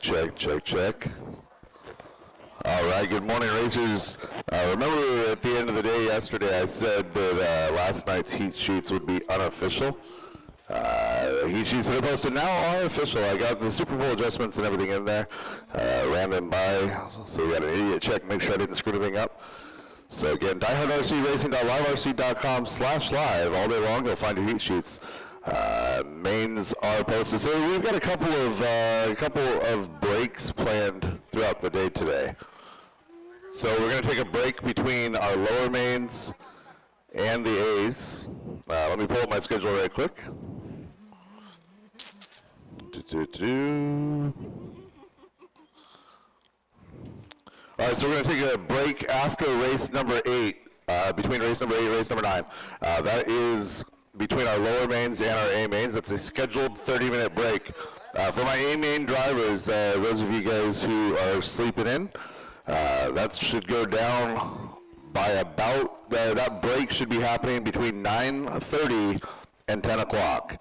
Check, check, check. All right, good morning, racers. Remember at the end of the day yesterday, I said that last night's heat sheets would be unofficial. Heat sheets that are posted now are official. I got the Super Bowl adjustments and everything in there. Ran them by, so we got an idiot check, make sure I didn't screw anything up. So again, diehardrcracing.liverc.com/live all day long. You'll find your heat sheets. Mains are posted. So we've got a couple of breaks planned throughout the day today. So we're going to take a break between our lower mains and the A's. Let me pull up my schedule right quick. All right, so we're going to take a break after race number 8, between race number 8 and race number 9. That is between our lower mains and our A mains. That's a scheduled 30-minute break. For my A main drivers, those of you guys who are sleeping in, that should go down by about, that break should be happening between 9:30 and 10 o'clock.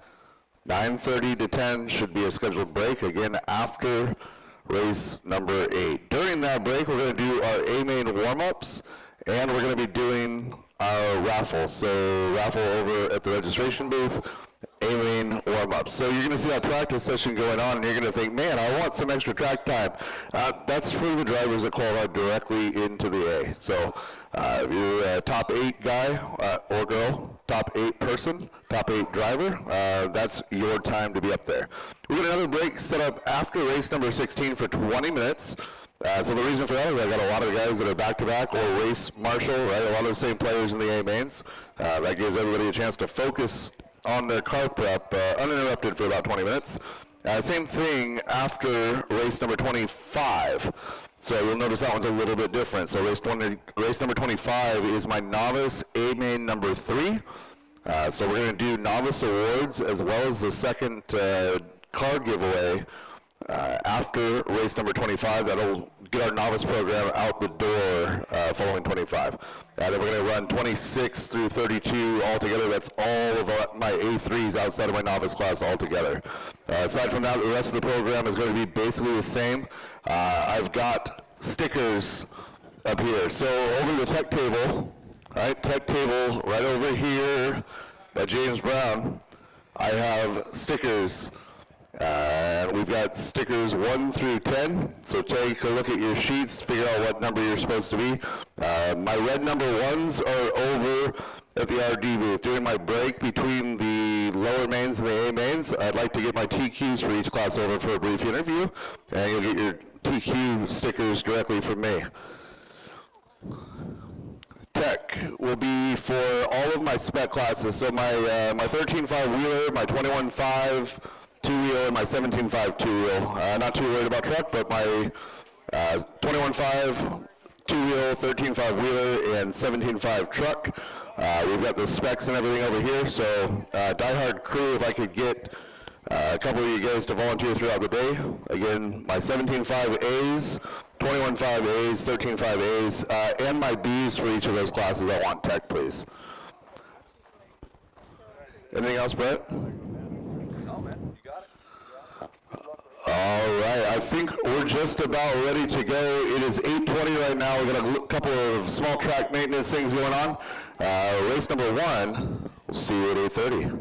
9:30 to 10 should be a scheduled break, again, after race number 8. During that break, we're going to do our A main warm-ups, and we're going to be doing our raffle. So raffle over at the registration booth, A main warm-ups. So you're going to see that practice session going on, and you're going to think, man, I want some extra track time. That's for the drivers that qualify directly into the A. So if you're a top 8 guy or girl, top 8 person, top 8 driver, that's your time to be up there. We've got another break set up after race number 16 for 20 minutes. So the reason for that is I got a lot of the guys that are back-to-back or race marshal, right? A lot of the same players in the A mains. That gives everybody a chance to focus on their car prep uninterrupted for about 20 minutes. Same thing after race number 25. So you'll notice that one's a little bit different. So race number 25 is my novice A main number 3. So we're going to do novice awards as well as the second car giveaway after race number 25. That'll get our novice program out the door following 25. Then we're going to run 26 through 32 all together. That's all of my A3s outside of my novice class all together. Aside from that, the rest of the program is going to be basically the same. I've got stickers up here. So over the tech table, right over here by James Brown, I have stickers. We've got stickers 1 through 10, so take a look at your sheets, figure out what number you're supposed to be. My red number 1s are over at the RD booth. During my break between the lower mains and the A mains, I'd like to get my TQs for each class over for a brief interview, and you'll get your TQ stickers directly from me. Tech will be for all of my spec classes, so my 13.5 wheeler, my 21.5 two-wheel, and my 17.5 two-wheel. Not too worried about truck, but my 21.5 two-wheel, 13.5 wheeler, and 17.5 truck. We've got the specs and everything over here, so diehard crew, if I could get a couple of you guys to volunteer throughout the day. Again, my 17.5 A's, 21.5 A's, 13.5 A's, and my B's for each of those classes. I want tech, please. Anything else, Brett? All right, I think we're just about ready to go. It is 8:20 right now. We've got a couple of small track maintenance things going on. Race number 1, we'll see you at 8:30.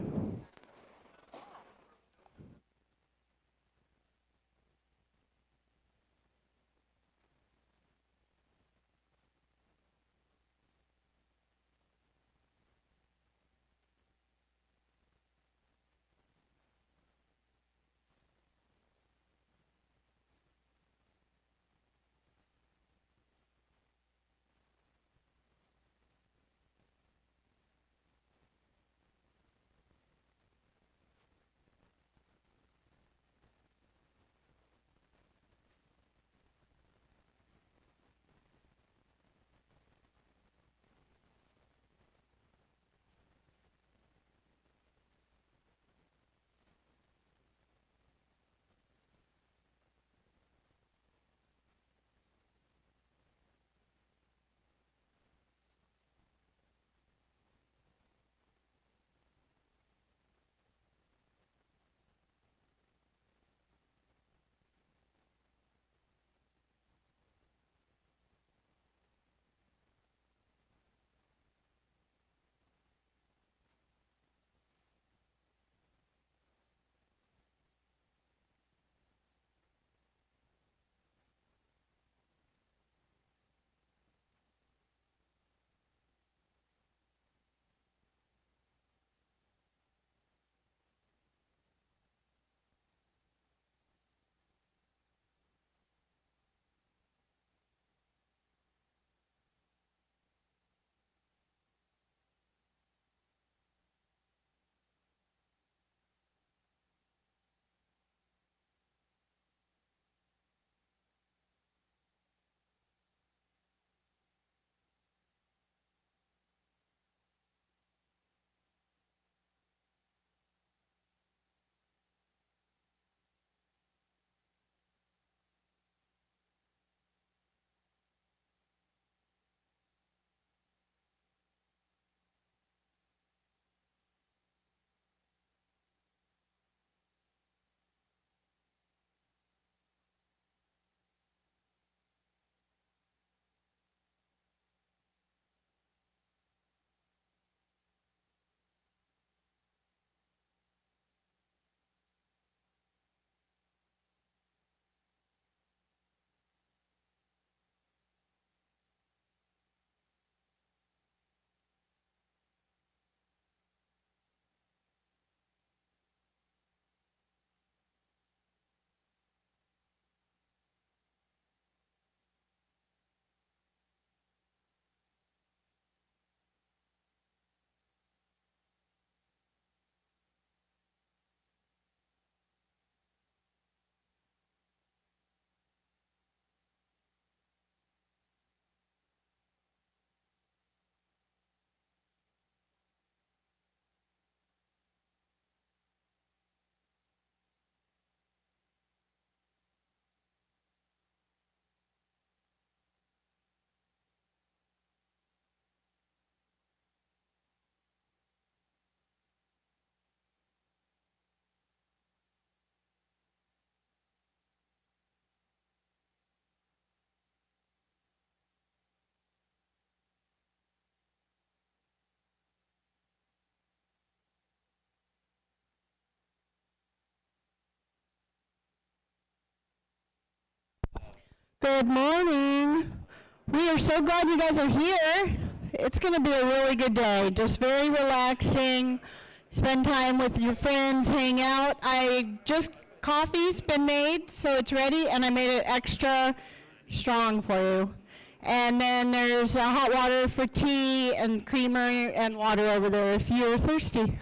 Good morning. We are so glad you guys are here. It's going to be a really good day. Just very relaxing. Spend time with your friends, hang out. Coffee's been made, so it's ready, and I made it extra strong for you. And then there's hot water for tea and creamer and water over there if you're thirsty.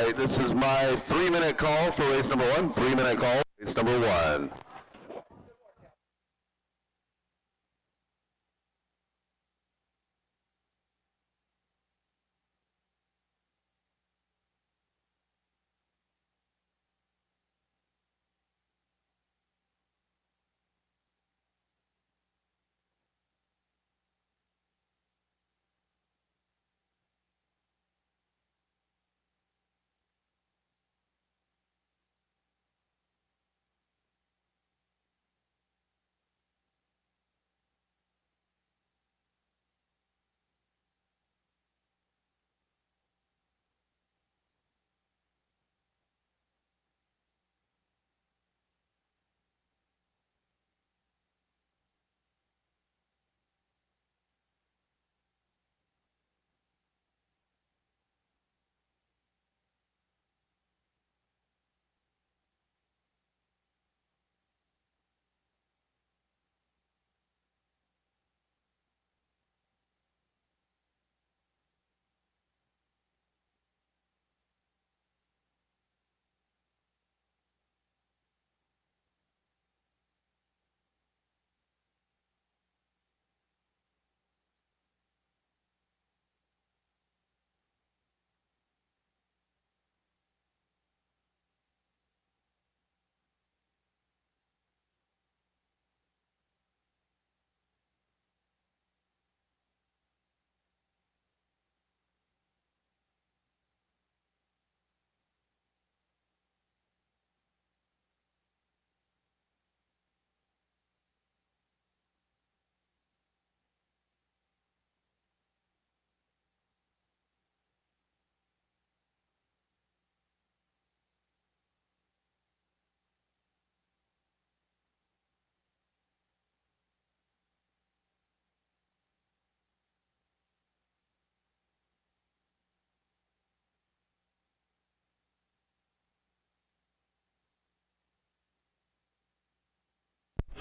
right, this is my 3-minute call for race number 1. 3-minute call, race number 1.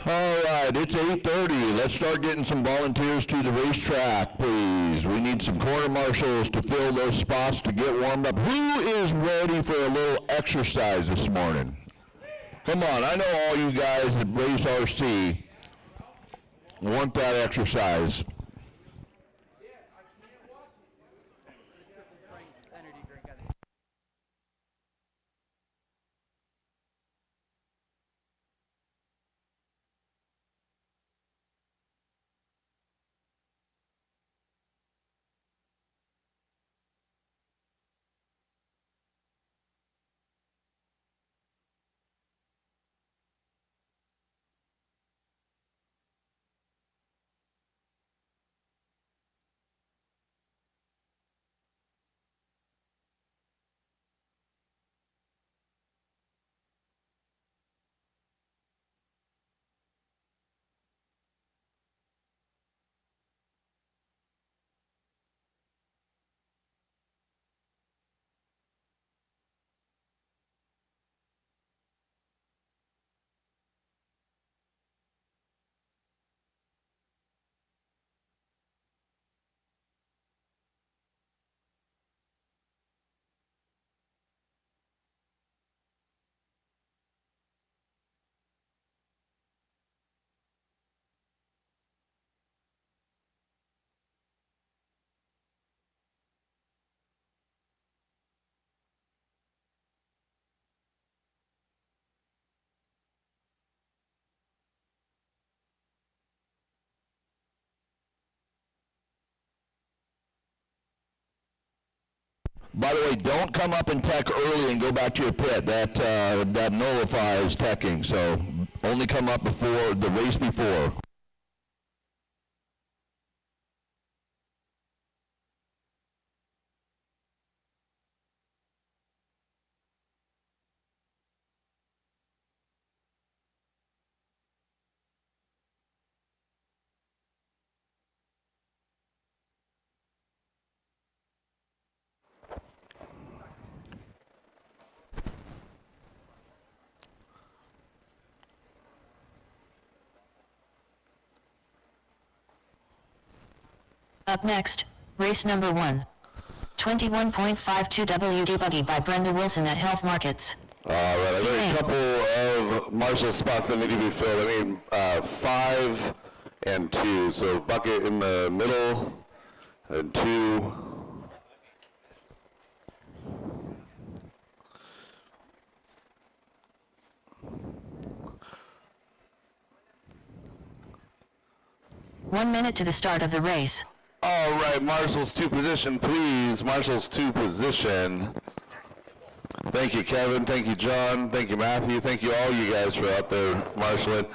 All right, it's 8:30. Let's start getting some volunteers to the racetrack, please. We need some corner marshals to fill those spots to get warmed up. Who is ready for a little exercise this morning? Come on, I know all you guys that race RC want that exercise. By the way, don't come up and tech early and go back to your pit. That nullifies teching, so only come up before the race before. Up next, race number 1. 21.52 WD Buggy by Brenda Wilson at Health Markets. All right, I've got a couple of marshal spots that need to be filled. I need 5 and 2, so bucket in the middle and 2. One minute to the start of the race. All right, marshals to position, please. Marshals to position. Thank you, Kevin. Thank you, John. Thank you, Matthew. Thank you, all you guys for out there marshaling.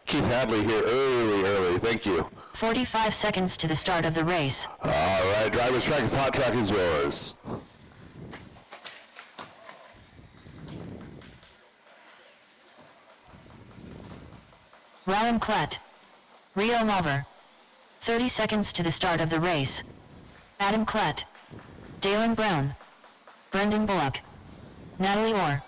Keith Hadley here early. Thank you. 45 seconds to the start of the race. All right, driver's track is hot track is yours. Rowan Klett. Rio Mulver. 30 seconds to the start of the race. Adam Klett. Dalen Brown. Brendan Bullock. Natalie Orr.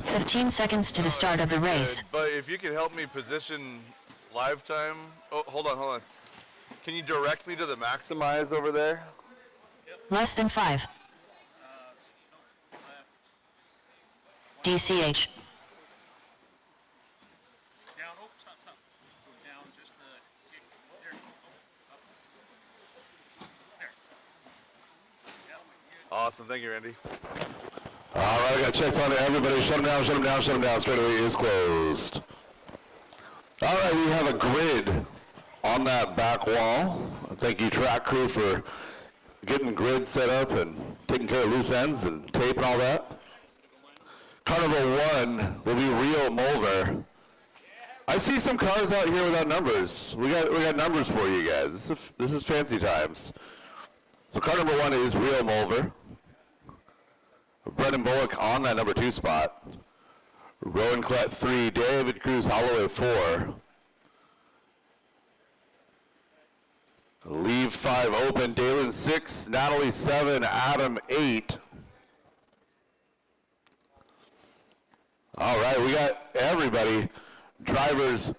"15 seconds to the start of the race. But if you could help me position live time. Oh, hold on. Can you direct me to the maximize over there? Less than 5. DCH. Down, oh, stop. Go down just a tick. There you go. Up. There. Yeah. Awesome, thank you, Randy. All right, I got checks on everybody. Shut them down. Straightaway is closed. All right, we have a grid on that back wall. Thank you, track crew, for getting the grid set up and taking care of loose ends and tape and all that. Carnival 1 will be Rio Mulver. I see some cars out here without numbers. We got numbers for you guys. This is fancy times. So car number 1 is Rio Mulver. Brendan Bullock on that number 2 spot. Rowan Klett 3, David Cruz Holloway 4. Leave 5 open, Dalen 6, Natalie 7, Adam 8. All right, we got everybody. Drivers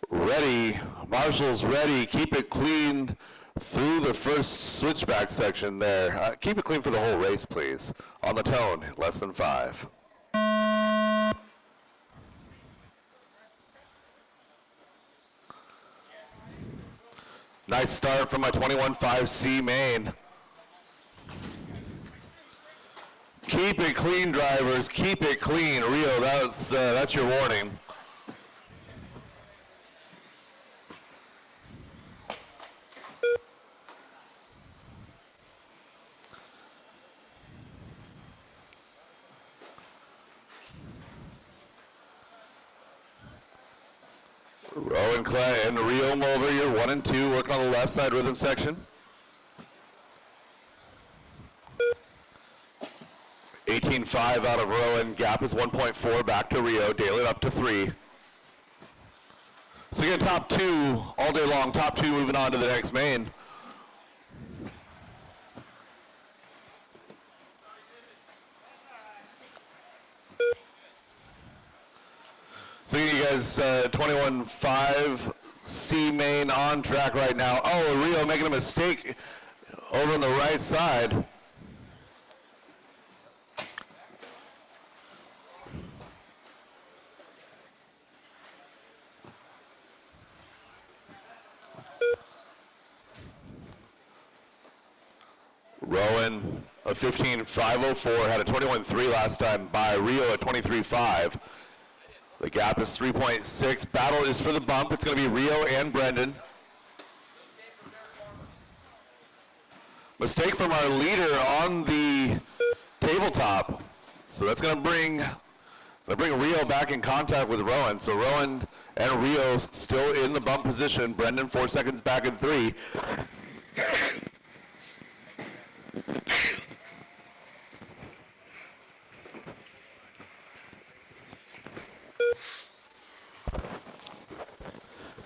ready, marshals ready. Keep it clean through the first switchback section there. Keep it clean for the whole race, please. On the tone, less than 5. Nice start from my 21.5 C main. Keep it clean, drivers. Keep it clean. Rio, that's your warning. Rowan Klett and Rio Mulver, you're 1 and 2, working on the left side rhythm section. 18.5 out of Rowan. Gap is 1.4 back to Rio. Dalen up to 3. So again, top 2 all day long. Top 2 moving on to the next main. So you guys, 21.5 C main on track right now. Oh, Rio making a mistake over on the right side. Rowan, a 15.504, had a 21.3 last time by Rio at 23.5. The gap is 3.6. Battle is for the bump. It's going to be Rio and Brendan. Mistake from our leader on the tabletop. So that's going to bring Rio back in contact with Rowan. So Rowan and Rio still in the bump position. Brendan 4 seconds back in 3.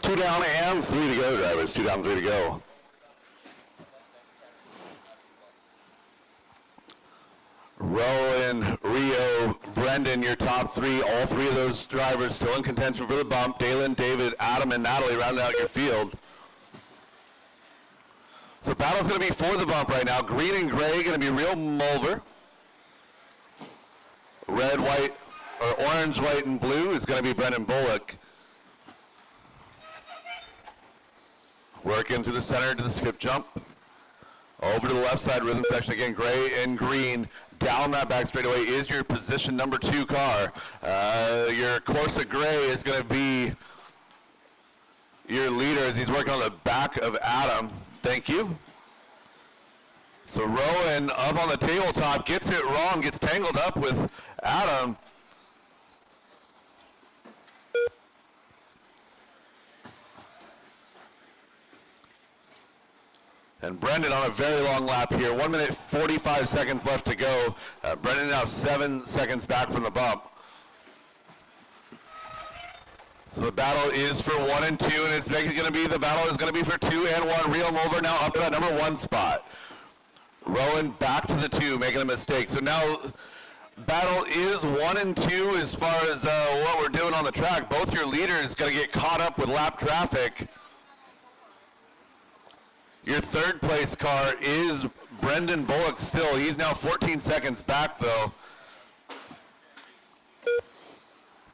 Two down and 3 to go, drivers. 2 down, 3 to go. Rowan, Rio, Brendan. Brendan, your top three, all three of those drivers still in contention for the bump. Dalen, David, Adam, and Natalie rounding out your field. So battle's going to be for the bump right now. Green and gray going to be Real Mulver. Red, white, or orange, white, and blue is going to be Brendan Bullock. Working through the center to the skip jump. Over to the left side rhythm section again, gray and green. Down that back straightaway is your position number 2 car. Your Corsa gray is going to be your leader as he's working on the back of Adam. Thank you. So Rowan up on the tabletop, gets it wrong, gets tangled up with Adam. And Brendan on a very long lap here. 1 minute 45 seconds left to go. Brendan now 7 seconds back from the bump. So the battle is for 1 and 2, and it's going to be, the battle is going to be for 2 and 1. Real Mulver now up to that number 1 spot. Rowan back to the 2, making a mistake. So now battle is 1 and 2 as far as what we're doing on the track. Both your leaders going to get caught up with lap traffic. Your third place car is Brendan Bullock still. He's now 14 seconds back though.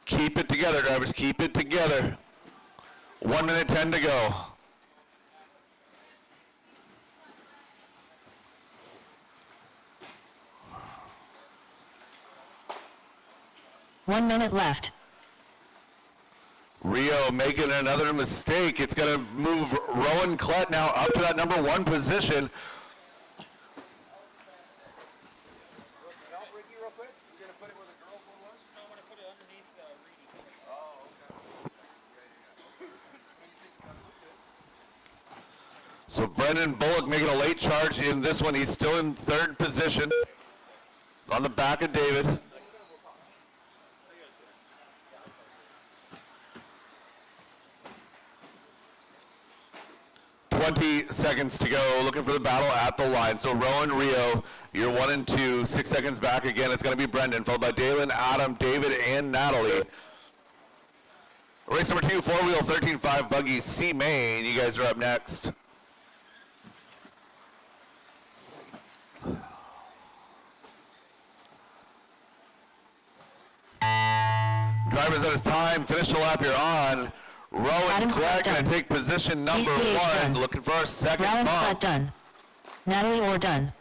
Keep it together, drivers, keep it together. 1 minute 10 to go. One minute left. Rio making another mistake. It's going to move Rowan Klett now up to that number 1 position. So Brendan Bullock making a late charge in this one. He's still in 3rd position on the back of David. Seconds to go, looking for the battle at the line. So Rowan, Rio, you're 1 and 2, 6 seconds back again. It's going to be Brendan, followed by Dalen, Adam, David, and Natalie. Race number 2, 4-wheel, 13.5 buggy, C Main. You guys are up next. Drivers at his time, finish the lap you're on. Rowan Klett going to take position number 1, looking for our second bump. Klett done. Natalie Orr done.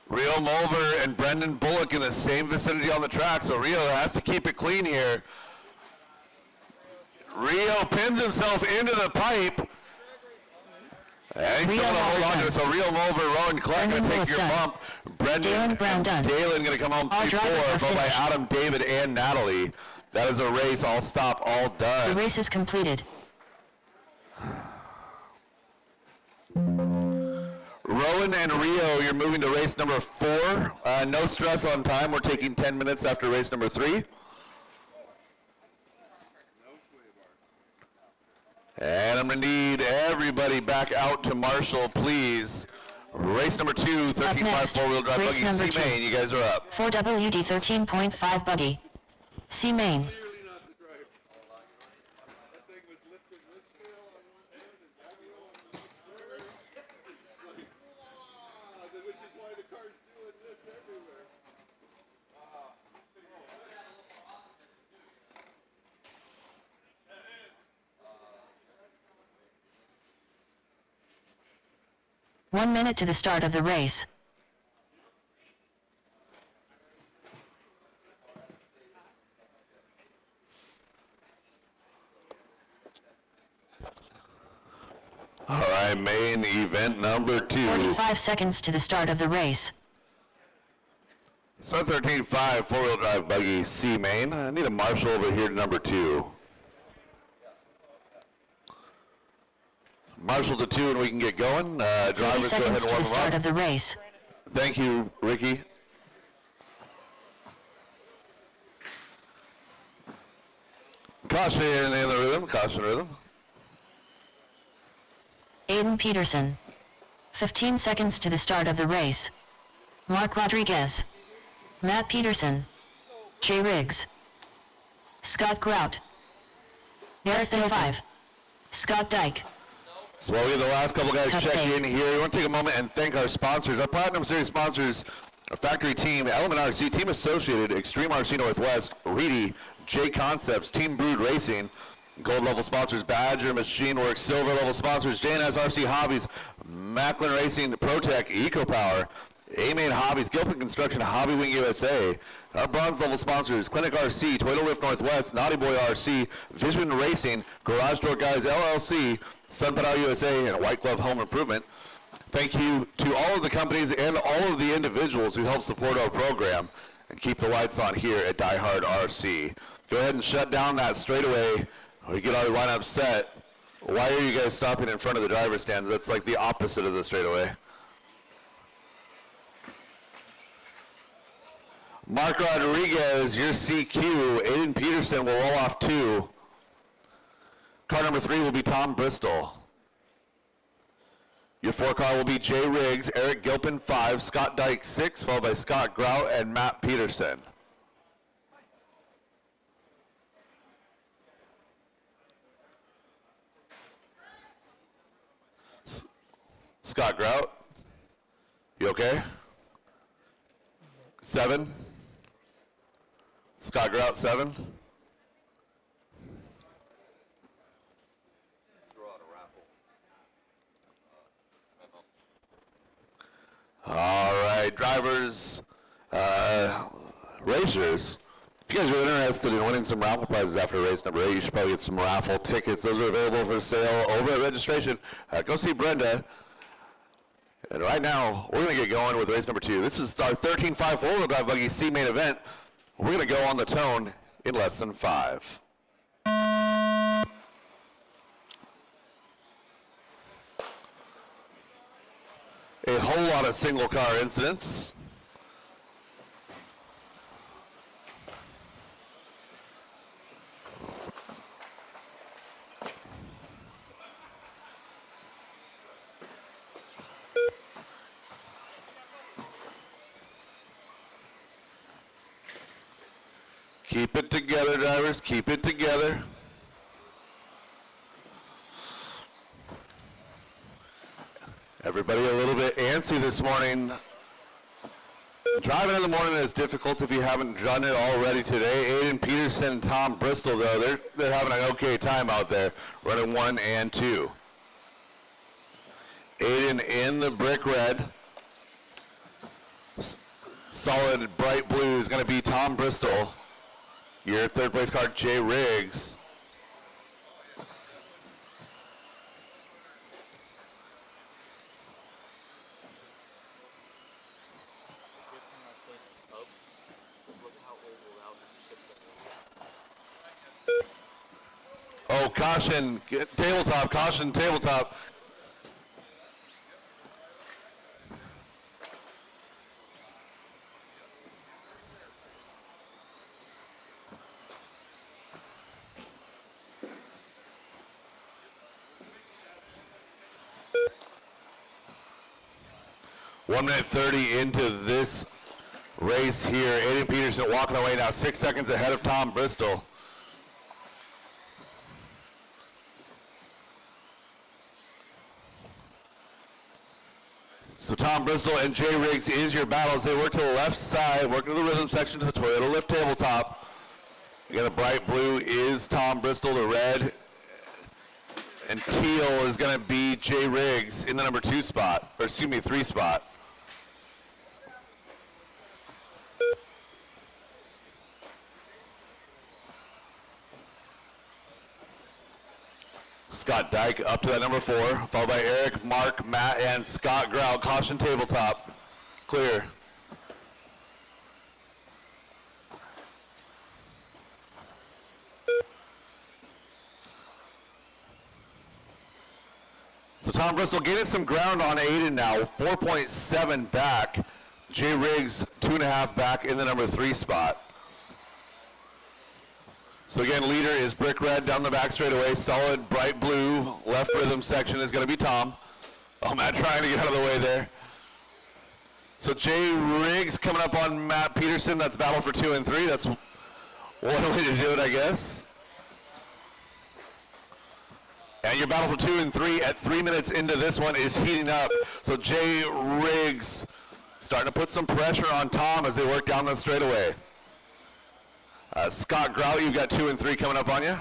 Real Mulver and Brendan Bullock in the same vicinity on the track, so Rio has to keep it clean here. Rio pins himself into the pipe. And he's going to hold on to it, so Real Mulver, Rowan Klett going to take your bump. Brendan and Dalen going to come home 3-4, followed by Adam, David, and Natalie. That is a race, all stop, all done. The race is completed. Rowan and Rio, you're moving to race number 4. No stress on time. We're taking 10 minutes after race number 3. And I'm going to need everybody back out to Marshall, please. Race number 2, 13.5 4-wheel drive buggy, C Main. You guys are up. 4WD 13.5 buggy. C Main. One minute to the start of the race. All right, main event number 2. 45 seconds to the start of the race. Start 13.5 4-wheel drive buggy, C Main. I need a Marshall over here to number 2. Marshall to 2 and we can get going. 30 Drivers go ahead seconds and to the warm start up. of the race. Thank you, Ricky. Caution in the rhythm, caution rhythm. Aiden Peterson. 15 seconds to the start of the race. Mark Rodriguez. Matt Peterson. J. Riggs. Scott Grout. Eric 5. Scott Dyke. So while we have the last couple guys Tough check day. in here, we want to take a moment and thank our sponsors. Our Platinum Series sponsors, our factory team, Element RC, Team Associated, Extreme RC Northwest, Reedy, J Concepts, Team Brood Racing, gold level sponsors, Badger Machine Works, silver level sponsors, JNS RC Hobbies, Macklin Racing, ProTech, EcoPower, A-Main Hobbies, Gilpin Construction, Hobby Wing USA. Our bronze level sponsors, Clinic RC, Toyota Lift Northwest, Naughty Boy RC, Vision Racing, Garage Door Guys LLC, Sun Pedal USA, and White Glove Home Improvement. Thank you to all of the companies and all of the individuals who help support our program and keep the lights on here at Die Hard RC. Go ahead and shut down that straightaway. We get our lineup set. Why are you guys stopping in front of the driver's stand? That's like the opposite of the straightaway. Mark Rodriguez, your CQ. Aiden Peterson will roll off 2. Car number 3 will be Tom Bristol. Your 4 car will be Jay Riggs, Eric Gilpin 5, Scott Dyke 6, followed by Scott Grout and Matt Peterson. Scott Grout, you okay? 7. Scott Grout 7. All right, drivers, racers. If you guys are interested in winning some raffle prizes after race number 8, you should probably get some raffle tickets. Those are available for sale over at registration. Go see Brenda. And right now, we're going to get going with race number 2. This is our 13.5 four-wheel drive buggy C main event. We're going to go on the tone in less than 5. A whole lot of single car incidents. Keep it together, drivers, keep it together. Everybody a little bit antsy this morning. Driving in the morning is difficult if you haven't done it already today. Aiden Peterson and Tom Bristol, though, they're having an okay time out there, running 1 and 2. Aiden in the brick red. Solid bright blue is going to be Tom Bristol. Your 3rd place car, Jay Riggs. Oh, caution, tabletop, caution, tabletop. One minute 30 into this race here. Aiden Peterson walking away now, 6 seconds ahead of Tom Bristol. So Tom Bristol and Jay Riggs is your battle as they work to the left side, working to the rhythm section to the Toyota Lift tabletop. Again, the bright blue is Tom Bristol, the red and teal is going to be Jay Riggs in the number 2 spot, or excuse me, 3 spot. Scott Dyke up to that number 4, followed by Eric, Mark, Matt, and Scott Grout. Caution tabletop. Clear. So Tom Bristol getting some ground on Aiden now, 4.7 back. Jay Riggs 2.5 back in the number 3 spot. So again, leader is brick red down the back straightaway. Solid bright blue left rhythm section is going to be Tom. Oh, Matt trying to get out of the way there. So Jay Riggs coming up on Matt Peterson. That's battle for 2 and 3. That's One way to do it, I guess. And your battle for 2 and 3 at 3 minutes into this one is heating up. So Jay Riggs starting to put some pressure on Tom as they work down the straightaway. Scott Grout, you've got 2 and 3 coming up on you.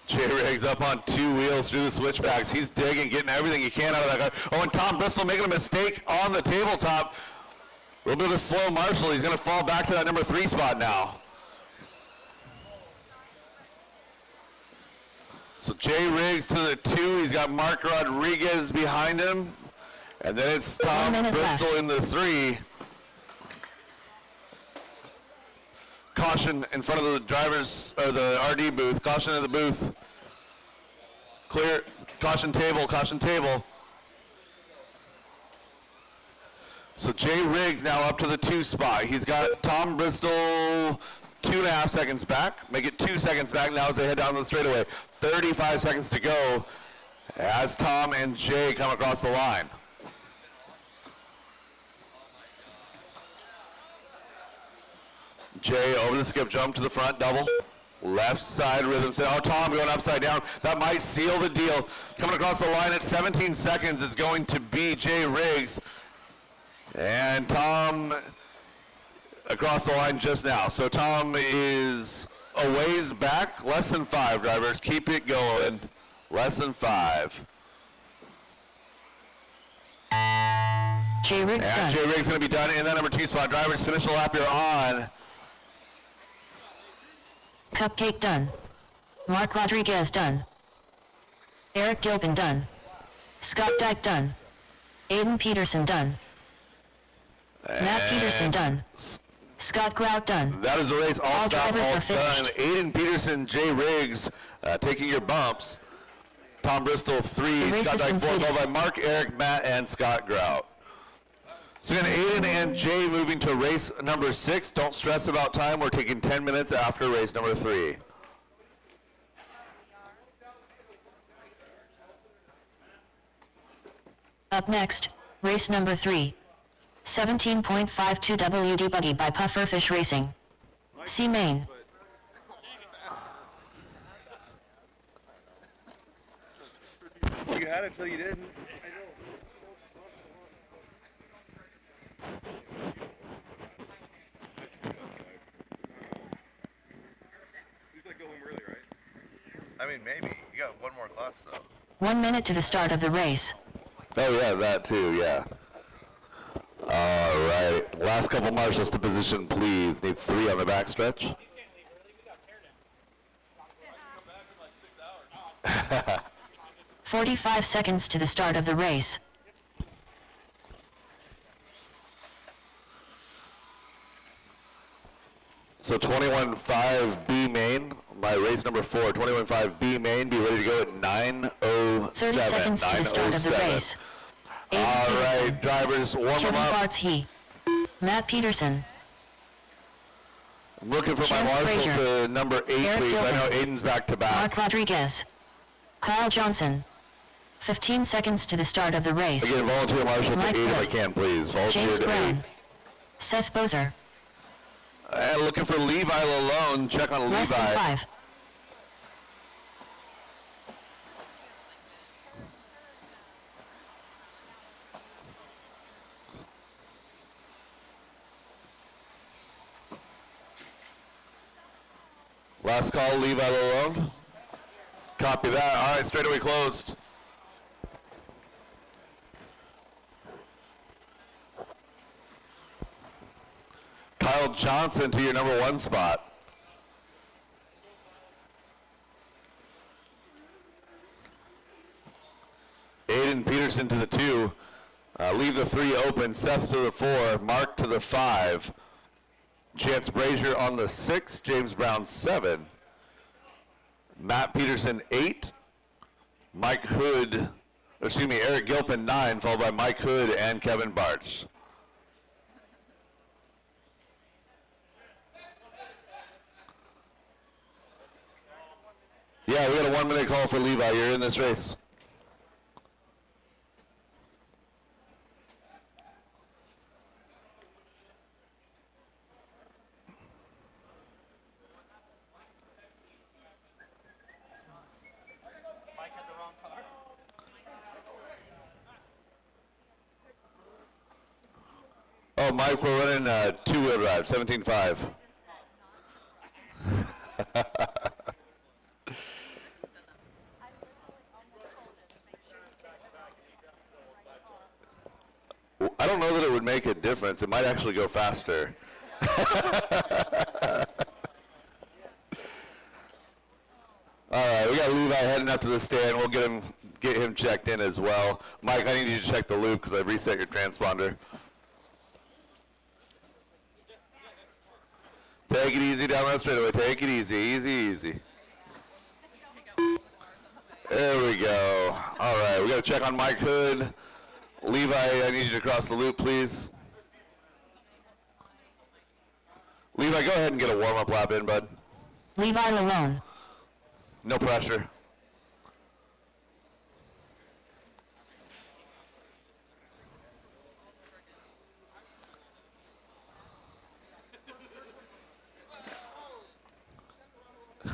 Jay Riggs up on 2 wheels through the switchbacks. He's digging, getting everything he can out of that guy. Oh, and Tom Bristol making a mistake on the tabletop. A little bit of a slow Marshall. He's going to fall back to that number 3 spot now. So Jay Riggs to the 2. He's got Mark Rodriguez behind him. And then it's Tom Bristol left. in the 3. Caution in front of the drivers, or the RD booth. Caution in the booth. Clear. Caution table, caution table. So Jay Riggs now up to the 2 spot. He's got Tom Bristol 2.5 seconds back. Make it 2 seconds back now as they head down the straightaway. 35 seconds to go as Tom and Jay come across the line. Jay over the skip jump to the front double. Left side rhythm set. Oh, Tom going upside down. That might seal the deal. Coming across the line at 17 seconds is going to be Jay Riggs. And Tom across the line just now. So Tom is a ways back. Less than 5, drivers. Keep it going. Less than 5. Jay Riggs And done. Jay Riggs going to be done in that number 2 spot. Drivers, finish the lap you're on. Cupcake done. Mark Rodriguez done. Eric Gilpin done. Scott Dyke done. Aiden Peterson done. Matt Peterson done. Scott Grout done. That is the race. All stop, drivers all are done. finished. Aiden Peterson, Jay Riggs taking your bumps. Tom Bristol 3, The race Scott is Dyke 4, completed. followed by Mark, Eric, Matt, and Scott Grout. So again, Aiden and Jay moving to race number 6. Don't stress about time. We're taking 10 minutes after race number 3. Up next, race number 3. 17.52 WD Buggy by Pufferfish Racing. See main. You had it till you didn't. He's like go home early, right? I mean, maybe. You got one more class, though. 1 minute to the start of the race. Oh yeah, that too, yeah. All right, last couple marshals to position, please. Need 3 on the backstretch. 45 seconds to the start of the race. So 21.5 B main, my race number 4, 21.5 B main, be ready to go at 9:07. 30 seconds to the start of the 9:07. race. All right, drivers, warm them Kevin up. Bartz He. Matt Peterson. I'm looking for my Chance marshal Frazier. to number 8, Eric please. I know Gilpin. Aiden's back to Mark back. Rodriguez. Kyle Johnson. 15 seconds to the start of the race. Again, volunteer marshal to Mike 8 if I Wood. can, please. Volunteer James to 8. Brown. Seth Bozer. And looking for Levi Lalone. Check on Less than Levi. 5. Last call, Levi Lalone. Copy that. All right, straightaway closed. Kyle Johnson to your number 1 spot. Aiden Peterson to the 2. Leave the 3 open. Seth to the 4. Mark to the 5. Chance Brazier on the 6. James Brown 7. Matt Peterson 8. Mike Hood Excuse me, Eric Gilpin 9, followed by Mike Hood and Kevin Bartsch. Yeah, we got a 1 minute call for Levi. You're in this race. Mike had the wrong car. Oh, Mike, we're running two-wheel drive, 17.5. I don't know that it would make a difference. It might actually go faster. All right, we got Levi heading up to the stand. We'll get him checked in as well. Mike, I need you to check the loop because I've reset your transponder. Take it easy down that straightaway. Take it easy, easy. There we go. All right, we got to check on Mike Hood. Levi, I need you to cross the loop, please. Levi, go ahead and get a warm-up lap in, bud. Levi Lalone. No pressure.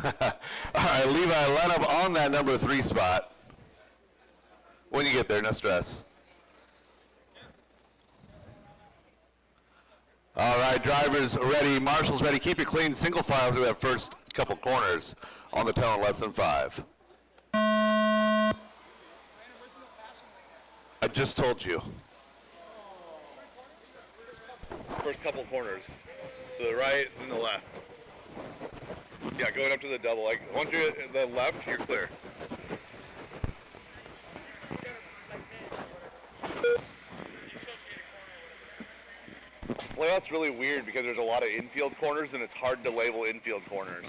All right, Levi, line up on that number 3 spot. When you get there, no stress. All right, drivers ready, marshals ready. Keep it clean, single file through that first couple corners on the tone less than 5. I just told you. First couple corners. To the right and the left. Yeah, going up to the double. Like once you're at the left, you're clear. This layout's really weird because there's a lot of infield corners and it's hard to label infield corners.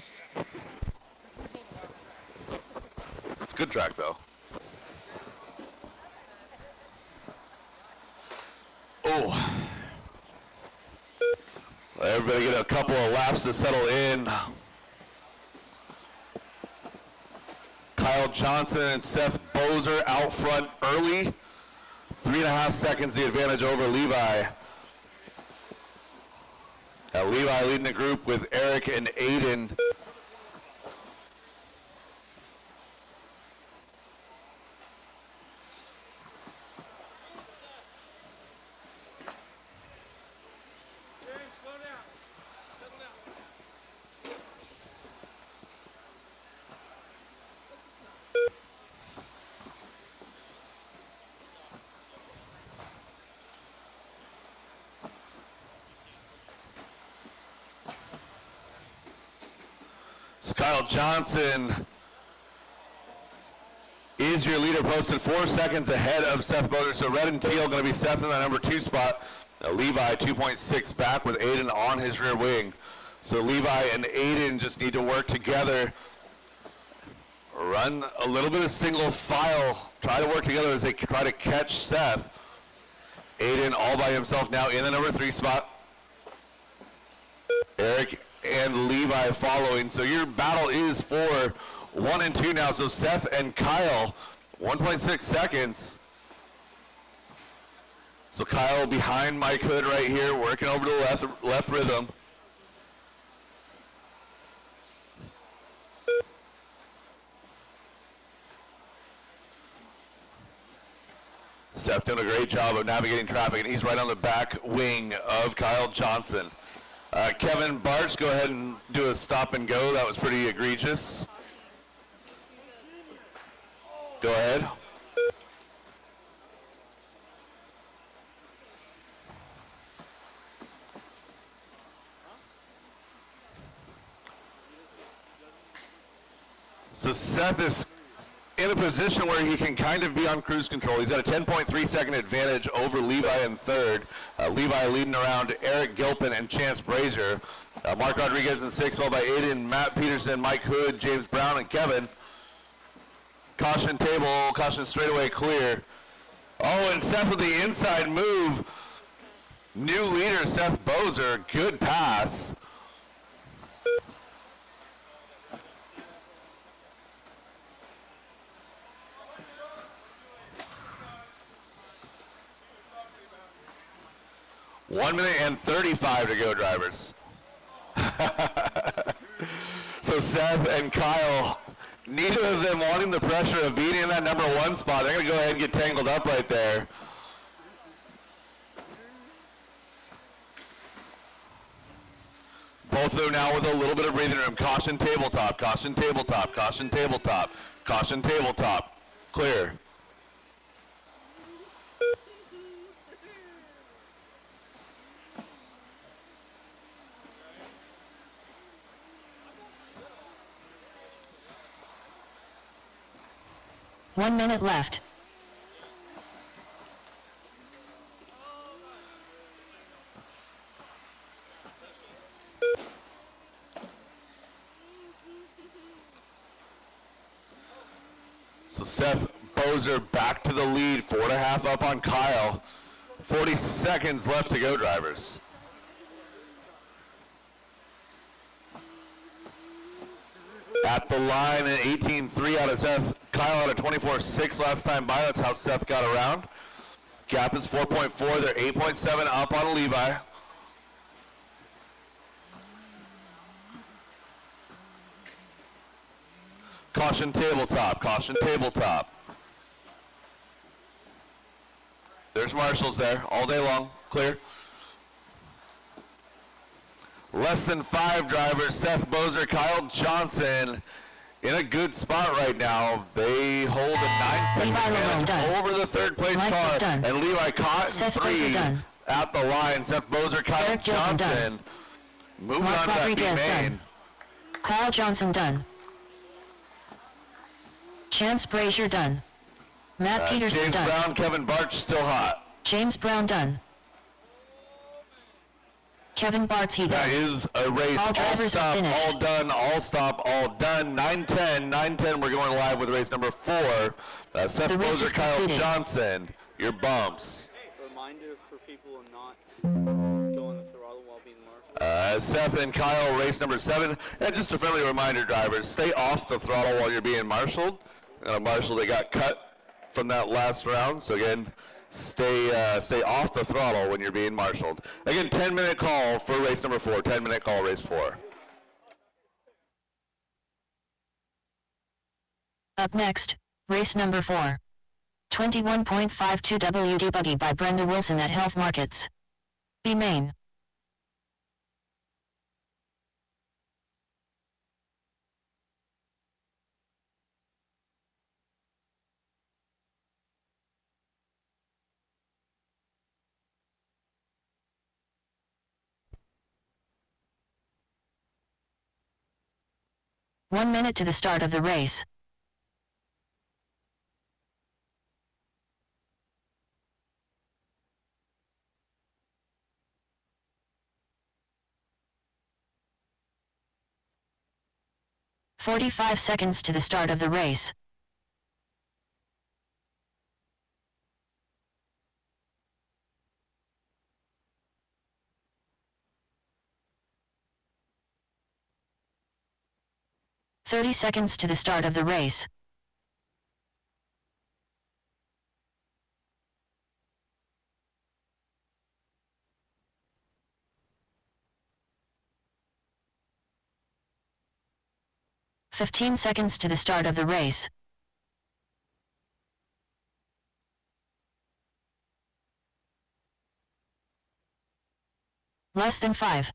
It's a good track, though. Oh. Let everybody get a couple of laps to settle in. Kyle Johnson and Seth Bozer out front early. 3.5 seconds the advantage over Levi. Levi leading the group with Eric and Aiden. Kyle Johnson is your leader, posted 4 seconds ahead of Seth Bozer. So red and teal going to be Seth in the number 2 spot. Levi 2.6 back with Aiden on his rear wing. So Levi and Aiden just need to work together. Run a little bit of single file. Try to work together as they try to catch Seth. Aiden all by himself now in the number 3 spot. Eric and Levi following. So your battle is for 1 and 2 now. So Seth and Kyle, 1.6 seconds. So Kyle behind Mike Hood right here, working over to the left rhythm. Seth doing a great job of navigating traffic, and he's right on the back wing of Kyle Johnson. Kevin Bartsch, go ahead and do a stop and go. That was pretty egregious. Go ahead. So Seth is in a position where he can kind of be on cruise control. He's got a 10.3 second advantage over Levi in third. Levi leading around Eric Gilpin and Chance Brazier. Mark Rodriguez in 6th, followed by Aiden, Matt Peterson, Mike Hood, James Brown, and Kevin. Caution table, caution straightaway clear. Oh, and Seth with the inside move. New leader, Seth Bozer. Good pass. One minute and 35 to go, drivers. So Seth and Kyle, neither of them wanting the pressure of being in that number one spot. They're going to go ahead and get tangled up right there. Both of them now with a little bit of breathing room. Caution tabletop, caution tabletop, caution tabletop, caution tabletop. Clear. One minute left. So Seth Bozer back to the lead, 4.5 up on Kyle. 40 seconds left to go, drivers. At the line, an 18-3 out of Seth. Kyle had a 24-6 last time by. That's how Seth got around. Gap is 4.4. They're 8.7 up on Levi. Caution tabletop, caution tabletop. There's marshals there all day long, clear. Less than 5 drivers, Seth Bozer, Kyle Johnson in a good spot right now. They hold a 9-second advantage over the third place car. And Levi caught in 3 at the line. Seth Bozer, Kyle Johnson moving on to that B main. Kyle Johnson done. Chance Brazier done. Matt Peterson James done. Brown, Kevin Barch still hot. James Brown done. Kevin Bartsey That done. is a race. All drivers stop, are finished. all done, all stop, all done. 9-10, 9-10. We're going live with race number 4. Seth The race Bozer, is Kyle completed. Johnson. Your bumps. Reminder for people to not go on the throttle while being marshaled. Seth and Kyle, race number 7. And just a friendly reminder, drivers, stay off the throttle while you're being marshaled. Marshall, they got cut from that last round. So again, stay off the throttle when you're being marshaled. Again, 10-minute call for race number 4. 10-minute call, race 4. Up next, race number 4. 21.52 WD Buggy by Brenda Wilson at Health Markets. B main. One minute to the start of the race. "45 seconds to the start of the race. "30 seconds to the start of the race. "15 seconds to the start of the race. Less than 5.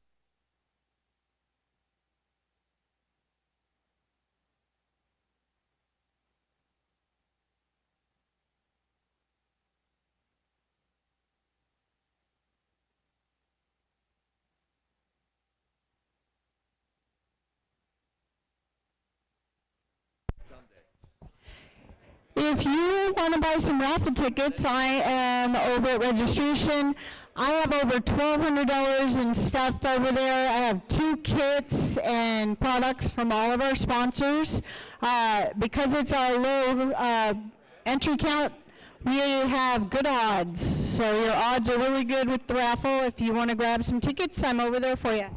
If you want to buy some raffle tickets, I am over at registration. I have over $1,200 in stuff over there. I have 2 kits and products from all of our sponsors. Because it's our low entry count, We have good odds, so your odds are really good with the raffle. If you want to grab some tickets, I'm over there for you.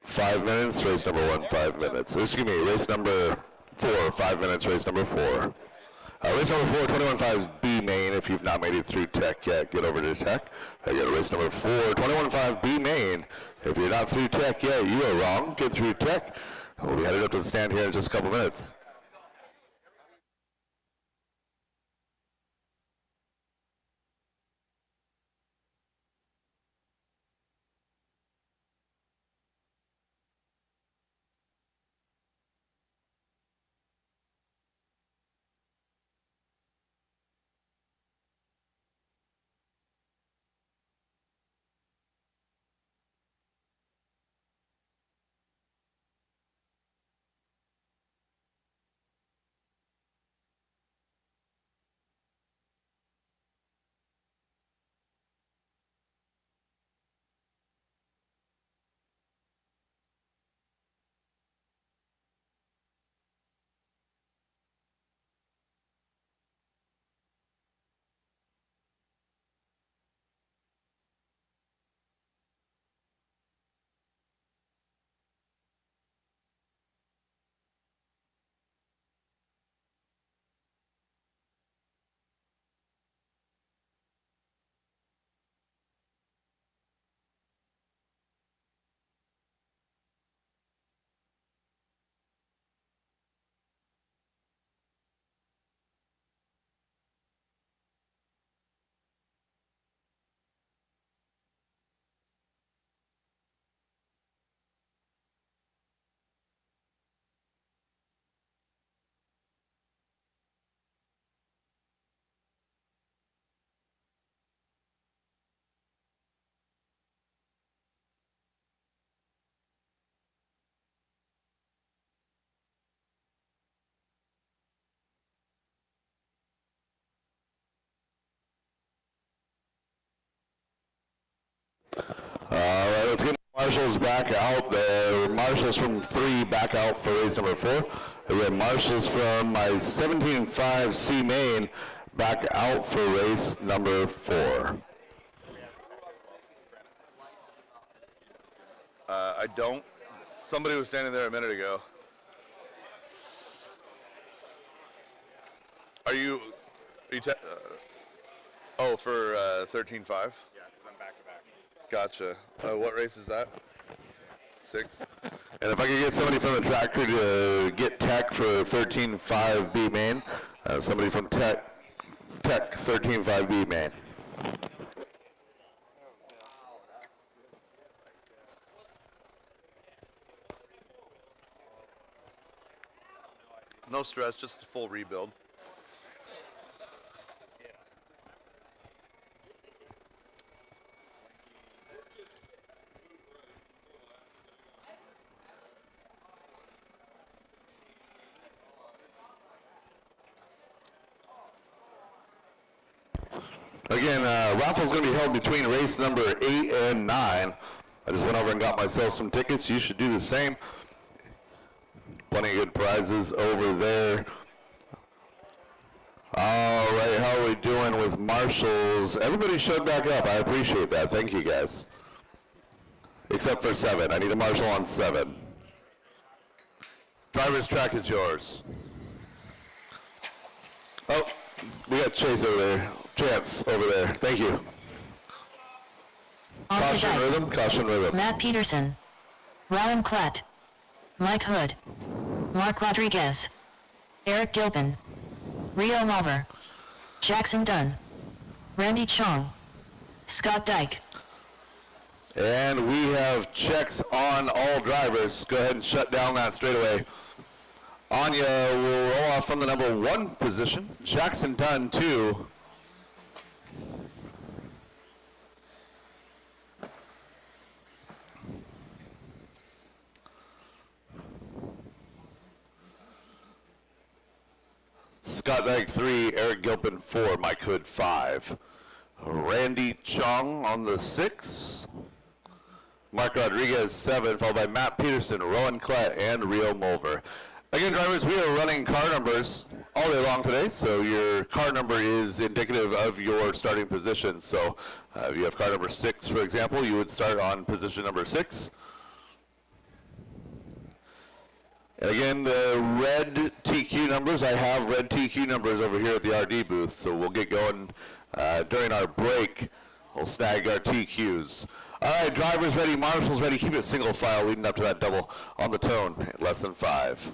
Five minutes, race number 1, 5 minutes. Excuse me, race number 4, 5 minutes, race number 4. Race number 4, 21.5 B main. If you've not made it through tech yet, get over to tech. Get race number 4, 21.5 B main. If you're not through tech yet, you are wrong. Get through tech. We'll be headed up to the stand here in just a couple minutes. All right, let's get marshals back out there. Marshals from 3 back out for race number 4. We have marshals from my 17.5 C main back out for race number 4. I don't. Somebody was standing there a minute ago. Are you oh, for 13.5? Yeah, because I'm back to back. Gotcha. What race is that? 6? And if I could get somebody from the track crew to get tech for 13.5 B main, somebody from tech 13.5 B main. No stress, just a full rebuild. Again, raffle's going to be held between race number 8 and 9. I just went over and got myself some tickets. You should do the same. Plenty of good prizes over there. All right, how are we doing with marshals? Everybody showed back up. I appreciate that. Thank you, guys. Except for 7. I need a marshal on 7. Driver's track is yours. Oh, we got Chase over there. Chance over there. Thank you. On the Caution dike. rhythm, caution rhythm. Matt Peterson, Ryan Klett, Mike Hood, Mark Rodriguez, Eric Gilpin, Rio Malver, Jackson Dunn, Randy Chong, Scott Dyke. And we have checks on all drivers. Go ahead and shut down that straightaway. Anya will roll off from the number 1 position. Jackson Dunn 2. Scott Dyke 3, Eric Gilpin 4, Mike Hood 5. Randy Chong on the 6. Mark Rodriguez 7, followed by Matt Peterson, Rowan Klett, and Rio Mulver. Again, drivers, we are running car numbers all day long today, so your car number is indicative of your starting position. So if you have car number 6, for example, you would start on position number 6. And again, the red TQ numbers, I have red TQ numbers over here at the RD booth, so we'll get going during our break. We'll snag our TQs. All right, drivers ready, marshals ready. Keep it single file leading up to that double on the tone at less than 5.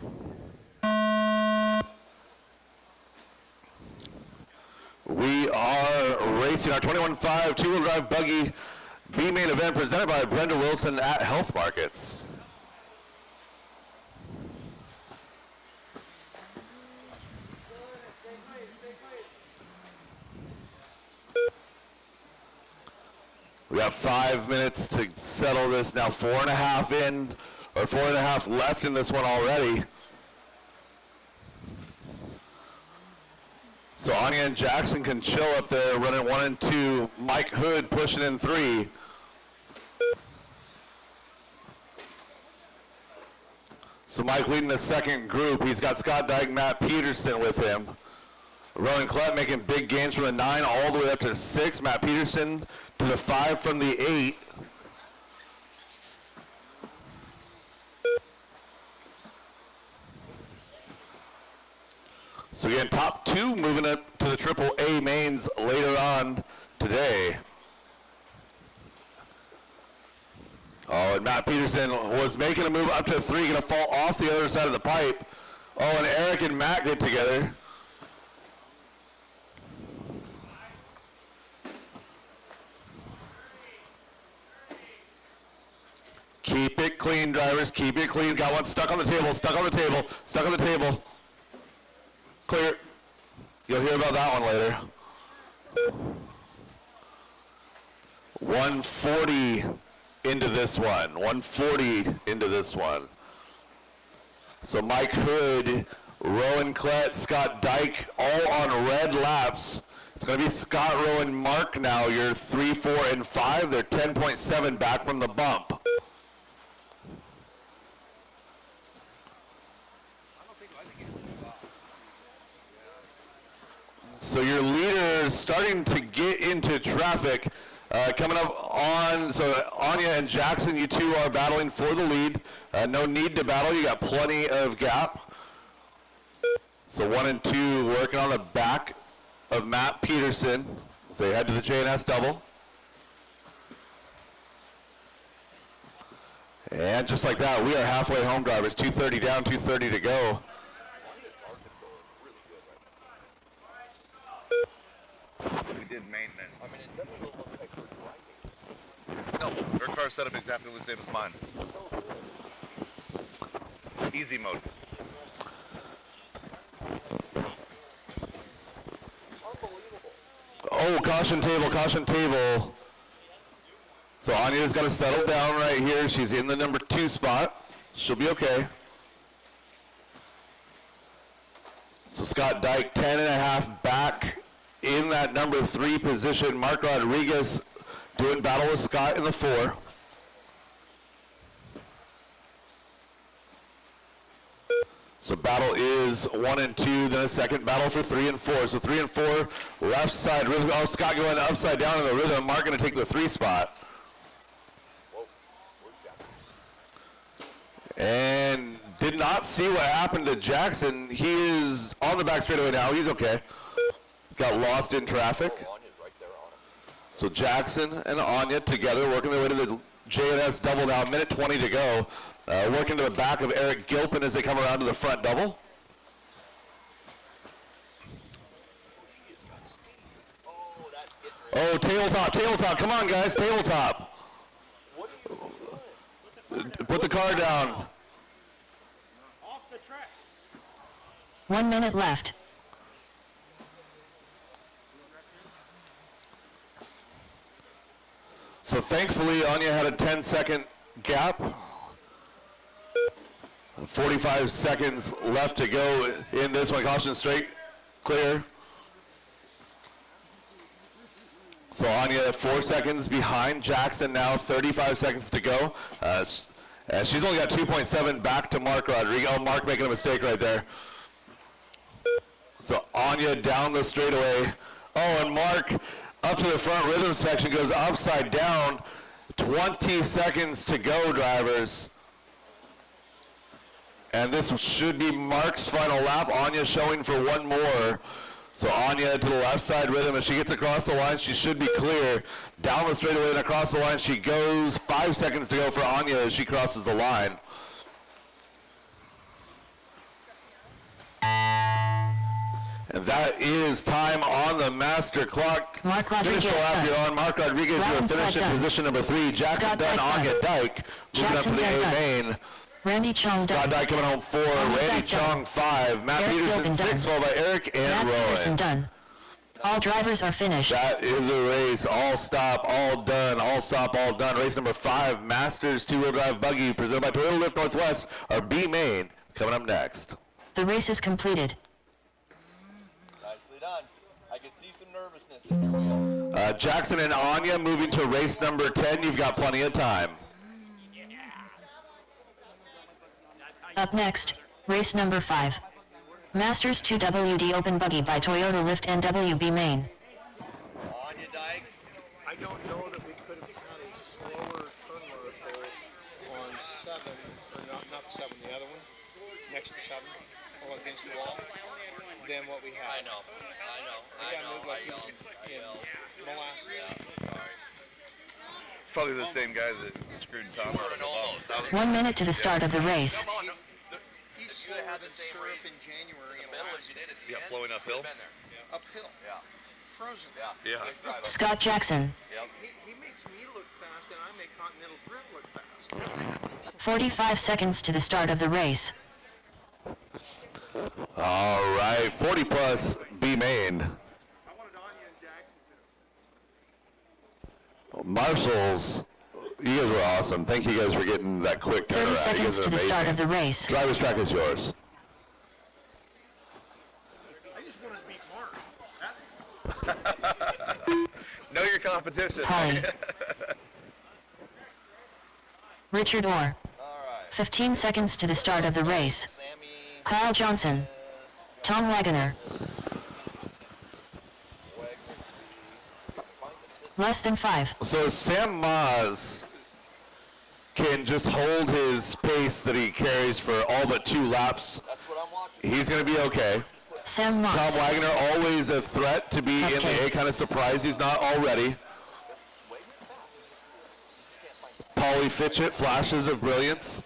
We are racing our 21.5 two-wheel drive buggy B-main event presented by Brenda Wilson at Health Markets. We got 5 minutes to settle this now. 4.5 in, or 4.5 left in this one already. So Anya and Jackson can chill up there, running 1 and 2. Mike Hood pushing in 3. So Mike leading the second group. He's got Scott Dyke, Matt Peterson with him. Rowan Klett making big gains from the 9 all the way up to 6. Matt Peterson to the 5 from the 8. So again, top 2 moving up to the AAA mains later on today. Oh, and Matt Peterson was making a move up to 3, going to fall off the other side of the pipe. Oh, and Eric and Matt get together. Keep it clean, drivers. Keep it clean. Got one stuck on the table, stuck on the table, stuck on the table. Clear. You'll hear about that one later. 140 into this one. 140 into this one. So Mike Hood, Rowan Klett, Scott Dyke, all on red laps. It's going to be Scott, Rowan, Mark now. You're 3, 4, and 5. They're 10.7 back from the bump. So your leader is starting to get into traffic. Coming up on, so Anya and Jackson, you two are battling for the lead. No need to battle, you got plenty of gap. So 1 and 2 working on the back of Matt Peterson. So they head to the JNS double. And just like that, we are halfway home, drivers. 2:30 down, 2:30 to go. We did maintenance. No, her car's set up exactly the same as mine. Easy mode. Oh, caution table, caution table. So Anya's got to settle down right here. She's in the number 2 spot. She'll be okay. So Scott Dyke, 10.5 back in that number 3 position. Mark Rodriguez doing battle with Scott in the 4. So battle is 1 and 2, then a second battle for 3 and 4. So 3 and 4, left side. Oh, Scott going upside down in the rhythm. Mark going to take the 3 spot. And did not see what happened to Jackson. He is on the back straightaway now. He's okay. Got lost in traffic. So Jackson and Anya together working their way to the J&S double now. Minute 20 to go. Working to the back of Eric Gilpin as they come around to the front double. Oh, tabletop. Come on, guys, tabletop. Put the car down. 1 minute left. So thankfully, Anya had a 10-second gap. 45 seconds left to go in this one. Caution straight, clear. So Anya 4 seconds behind Jackson now, 35 seconds to go. She's only got 2.7 back to Mark Rodriguez. Oh, Mark making a mistake right there. So Anya down the straightaway. Oh, and Mark up to the front rhythm section, goes upside down. 20 seconds to go, drivers. And this should be Mark's final lap. Anya showing for one more. So Anya to the left side rhythm. As she gets across the line, she should be clear. Down the straightaway and across the line she goes. 5 seconds to go for Anya as she crosses the line. And that is time on the master clock. Mark Finish the Rodriguez lap done. you're on. Mark Rodriguez, you Rowan have finished in done. position number 3. Jackson Scott done, Dyke Anya done. Dyke. Moving up to Jackson the done. A main. Randy Chong Scott done. Dyke coming home 4. Anya Randy Dyke Chong done. 5. Matt Eric Peterson Gilpin 6, done. followed by Eric and Matt Peterson Rowan. done. All drivers are finished. That is a race. All stop, all done. All stop, all done. Race number 5, Masters 2-wheel drive buggy, presented by Toyota Lift Northwest, our B main, coming up next. The race is completed. Nicely done. I can see some nervousness in your wheel. Jackson and Anya moving to race number 10. You've got plenty of time. Up next, race number 5. Masters 2 WD Open Buggy by Toyota Lift NWB Main. On you, Dyke. I don't know that we could have had a slower turn marshal on 7, or not 7, the other one, next to 7, or against the wall, than what we had. I know. We got moved like in molasses. It's probably the same guy that screwed Tom out of the ball. 1 minute to the start of the race. He slower than syrup in January in Alaska. Yeah, flowing uphill. Uphill. Yeah. Frozen. Yeah. Scott Jackson. He makes me look fast, and I make Continental Drift look fast. 45 seconds to the start of the race. All right, 40 plus B main. I wanted Anya and Jackson to. Marshals, you guys were awesome. Thank you guys for getting that quick 30 turnaround. You seconds guys are to the start of the amazing. race. Driver's track is yours. I just wanted to beat Mark. Know your competition. Holly. Richard Orr. All right. 15 seconds to the start of the race. Sammy. Kyle Johnson. Tom Wagoner. Less than 5. So Sam Maas can just hold his pace that he carries for all but 2 laps. That's what I'm watching. He's going to be okay. Sam Tom Moss. Wagner, always a threat to be in the Okay. A, kind of surprised he's not already. Paulie Fitchett, flashes of brilliance.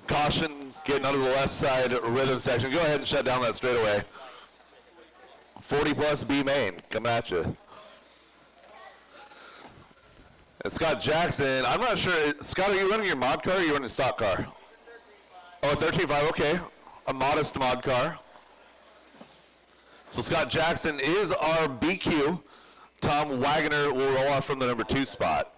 Caution, getting under the left side rhythm section. Go ahead and shut down that straightaway. 40 plus B main, coming at you. And Scott Jackson, I'm not sure, Scott, are you running your mod car or are you running a stock car? Oh, 13.5, okay. A modest mod car. So Scott Jackson is our BQ. Tom Wagner will roll off from the number 2 spot.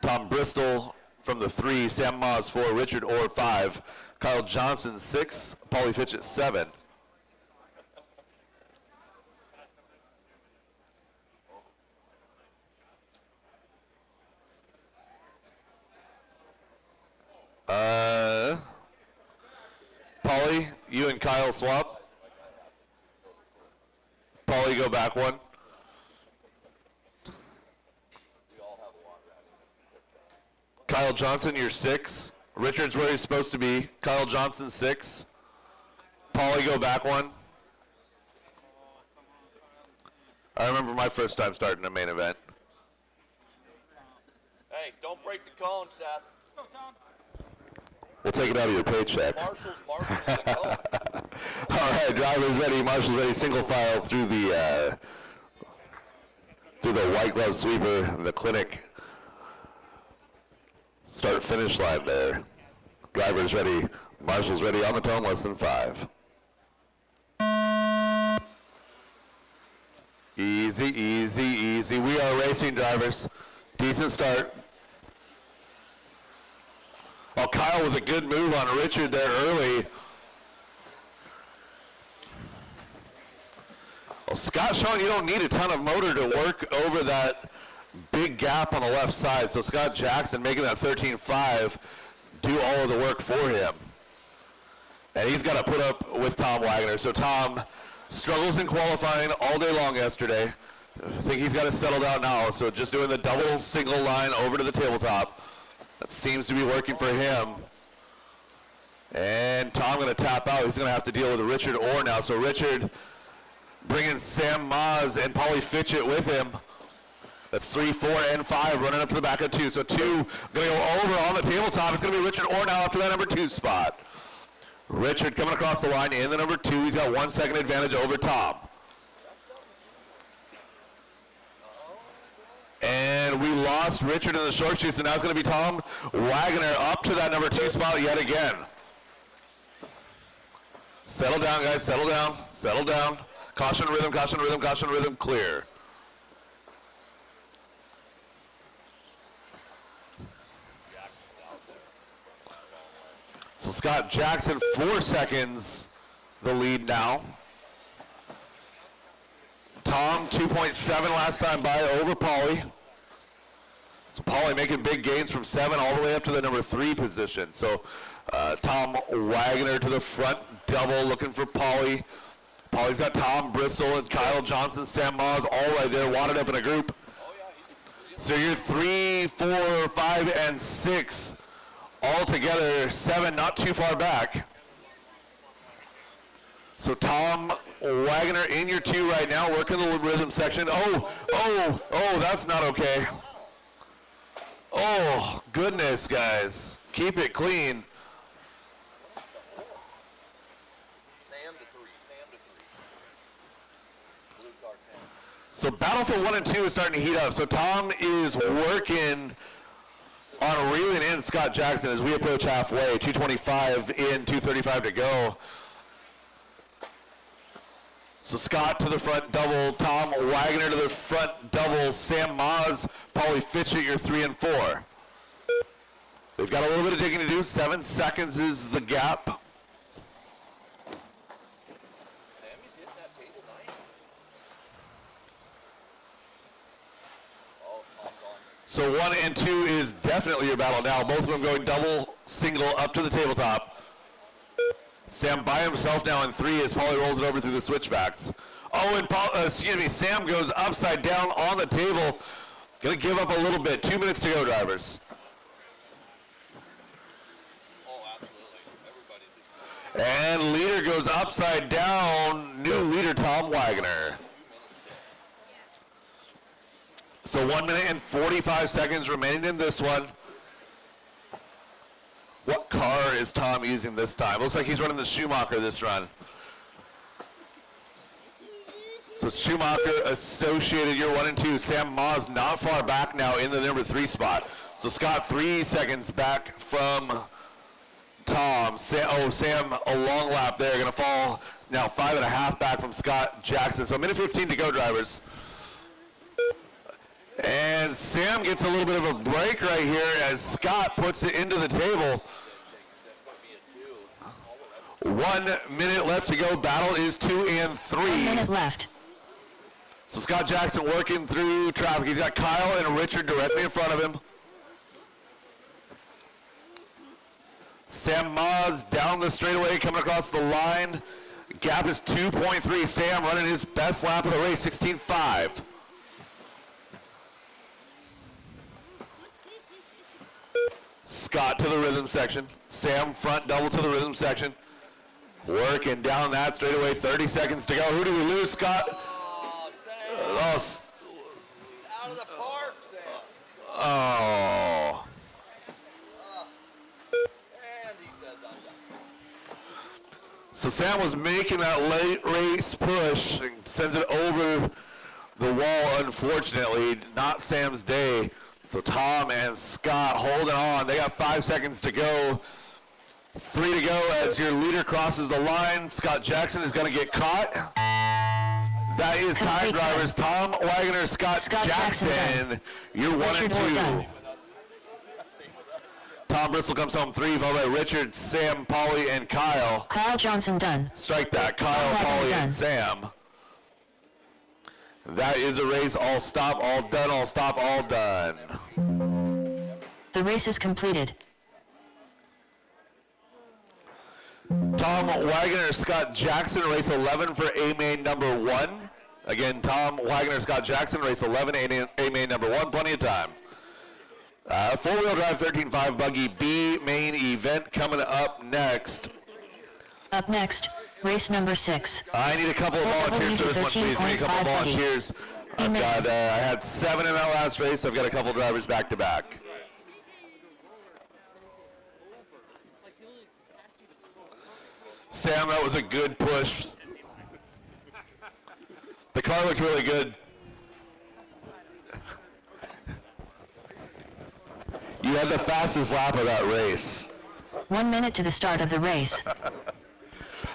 Tom Bristol from the 3, Sam Maas 4, Richard Orr 5, Kyle Johnson 6, Paulie Fitchett 7. Pauly, you and Kyle swap. Pauly, go back one. Kyle Johnson, you're 6. Richard's where he's supposed to be. Kyle Johnson, 6. Pauly, go back one. I remember my first time starting a main event. Hey, don't break the cone, Seth. We'll take it out of your paycheck. Marshall's the cone. All right, drivers ready, marshals ready, single file through the white glove sweeper, the clinic start finish line there. Drivers ready, marshals ready, on the tone, less than 5. Easy, easy, easy. We are racing, drivers. Decent start. Oh, Kyle with a good move on Richard there early. Well, Scott showing you don't need a ton of motor to work over that big gap on the left side. So Scott Jackson making that 13.5 do all of the work for him. And he's got to put up with Tom Wagner. So Tom struggles in qualifying all day long yesterday. I think he's got to settle down now. So just doing the double single line over to the tabletop. That seems to be working for him. And Tom going to tap out. He's going to have to deal with Richard Orr now. So Richard bringing Sam Maz and Pauly Fitchett with him. That's 3, 4, and 5 running up to the back of 2. So 2 going to go over on the tabletop. It's going to be Richard Orr now up to that number 2 spot. Richard coming across the line in the number 2. He's got 1 second advantage over Tom. And we lost Richard in the short shoot, so now it's going to be Tom Wagner up to that number 2 spot yet again. Settle down, guys. Settle down. Settle down. Caution rhythm, caution rhythm, caution rhythm. Clear. So Scott Jackson, 4 seconds the lead now. Tom, 2.7 last time by over Pauly. So Pauly making big gains from 7 all the way up to the number 3 position. So Tom Wagner to the front double looking for Pauly. Pauly's got Tom Bristol and Kyle Johnson, Sam Maz all right there, wadded up in a group. So you're 3, 4, 5, and 6 all together, 7 not too far back. So Tom Wagner in your 2 right now, working the rhythm section. Oh, that's not okay. Oh, goodness, guys. Keep it clean. Sam to 3. Blue car 10. So Battlefield 1 and 2 is starting to heat up. So Tom is working on reeling in Scott Jackson as we approach halfway. 2:25 in, 2:35 to go. So Scott to the front double, Tom Wagner to the front double, Sam Maz, Pauly Fitchett, your 3 and 4. We've got a little bit of digging to do. 7 seconds is the gap. Sammy's hitting that table nice. Oh, Tom's on. So 1 and 2 is definitely your battle now. Both of them going double, single up to the tabletop. Sam by himself now in 3 as Pauly rolls it over through the switchbacks. Oh, and Sam goes upside down on the table. Gonna give up a little bit. 2 minutes to go, drivers. Oh, absolutely. Everybody. And leader goes upside down. New leader, Tom Wagner. So 1 minute and 45 seconds remaining in this one. What car is Tom using this time? Looks like he's running the Schumacher this run. So Schumacher associated your 1 and 2. Sam Maz not far back now in the number 3 spot. So Scott 3 seconds back from Tom. Sam a long lap there. Going to fall now 5.5 back from Scott Jackson. So a minute 15 to go, drivers. And Sam gets a little bit of a break right here as Scott puts it into the table. 1 minute left to go. Battle is 2 and 3. 1 minute left. So Scott Jackson working through traffic. He's got Kyle and Richard directly in front of him. Sam Moz down the straightaway, coming across the line. Gap is 2.3. Sam running his best lap of the race, 16.5. Scott to the rhythm section. Sam front double to the rhythm section. Working down that straightaway, 30 seconds to go. Who do we lose, Scott? Oh, Sam. Out of the park, Sam. Oh. And he says I'm done. So Sam was making that late race push and sends it over the wall, unfortunately. Not Sam's day. So Tom and Scott holding on. They got 5 seconds to go. 3 to go as your leader crosses the line. Scott Jackson is going to get caught. That is time drivers. Tom Wagner, Scott Jackson. You're 1 and 2. Tom Bristol comes home 3, followed by Richard, Sam, Pauly, and Kyle. Kyle Johnson done. Strike that. Kyle, Pauly, and Sam. That is a race. All stop, all done, all stop, all done. The race is completed. Tom Wagner, Scott Jackson, race 11 for A-main number 1. Again, Tom Wagner, Scott Jackson, race 11, A-main number 1. Plenty of time. Four-wheel drive 13.5 buggy B main event coming up next. Up next, race number 6. I need a couple of volunteers for this one, please. I need a couple of volunteers. I've got, I had 7 in that last race. I've got a couple of drivers back to back. Sam, that was a good push. The car looked really good. You had the fastest lap of that race. 1 minute to the start of the race.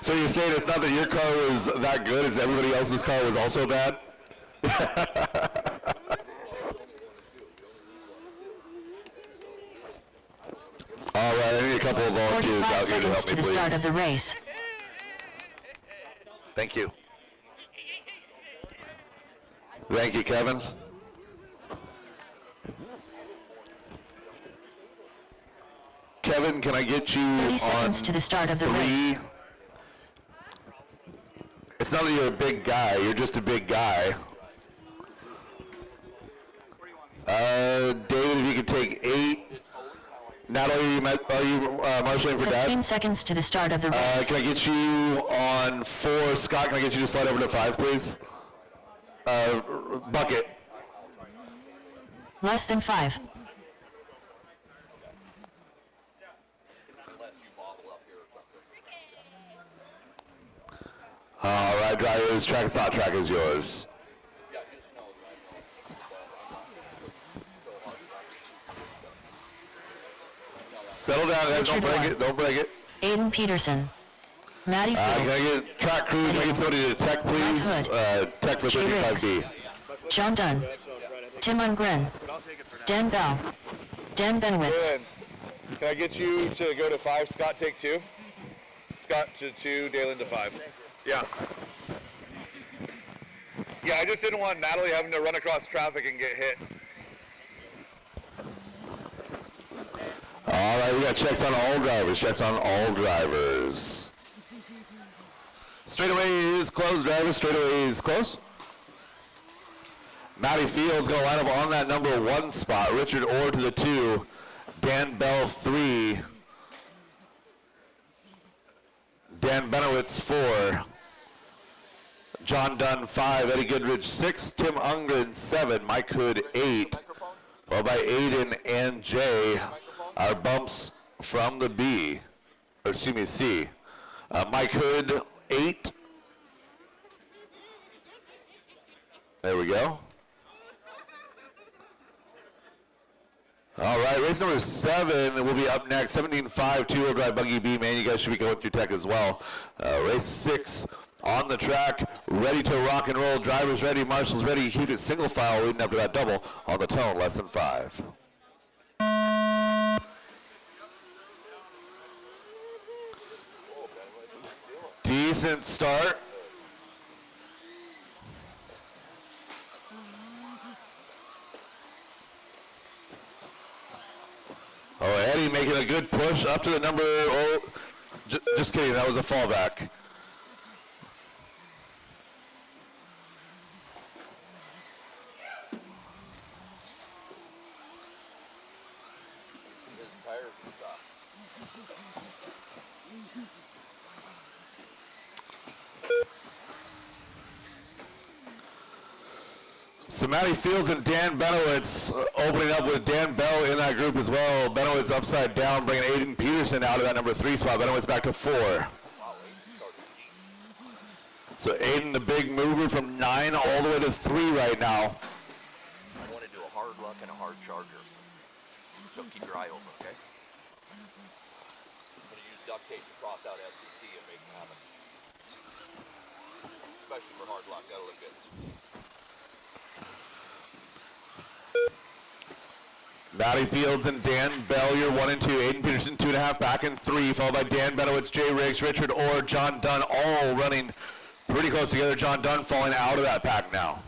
So you're saying it's not that your car was that good, it's everybody else's car was also bad? All right, I need a couple of volunteers 45 out here to seconds help to me, the start of please. the race. Thank you. Thank you, Kevin. Kevin, can I get you 30 on seconds to the start of the 3? race. It's not that you're a big guy, you're just a big guy. David, if you could take 8. Natalie, are you marshalling for 15 Dad? seconds to the start of the race. Can I get you on 4? Scott, can I get you to slide over to 5, please? Bucket. Less than 5. All right, drivers, track and stop, track is yours. Settle down, guys, don't break it, don't break it. Aiden Peterson. Maddie Can I Fields. get track crew, can I get somebody to tech, please? Tech for Jay Riggs. 35B. John Dunn. Tim Ungren. Dan Bell. Dan Benowitz. Good. Can I get you to go to 5? Scott, take 2. Scott to 2, Dalen to 5. Yeah. Yeah, I just didn't want Natalie having to run across traffic and get hit. All right, we got checks on all drivers, checks on all drivers. Straightaway is closed, drivers, straightaway is closed. Matty Fields going to line up on that number 1 spot. Richard Orr to the 2. Dan Bell 3. Dan Benowitz 4. John Dunn 5. Eddie Goodrich 6. Tim Ungren 7. Mike Hood 8. Followed by Aiden and Jay. Our bumps from the B. Or excuse me, C. Mike Hood 8. There we go. All right, race number 7 will be up next. 17.5 two-wheel drive buggy B. Man, you guys should be going through tech as well. Race 6 on the track, ready to rock and roll. Drivers ready, marshals ready. Keep it single file leading up to that double on the tone, less than 5. Decent start. Oh, Maddie making a good push up to the number, just kidding, that was a fallback. His tires are soft. So Matty Fields and Dan Benowitz opening up with Dan Bell in that group as well. Benowitz upside down, bringing Aiden Peterson out of that number 3 spot. Benowitz back to 4. Wow, Aiden started deep. So Aiden, the big mover from 9 all the way to 3 right now. I want to do a hard luck and a hard charger. So keep your eye open, okay? I'm going to use duct tape to cross out SCT and make it happen. Especially for hard luck, that'll look good. Matty Fields and Dan Bell, you're 1 and 2. Aiden Peterson, 2.5 back in 3, followed by Dan Benowitz, Jay Riggs, Richard Orr, John Dunn, all running pretty close together. John Dunn falling out of that pack now.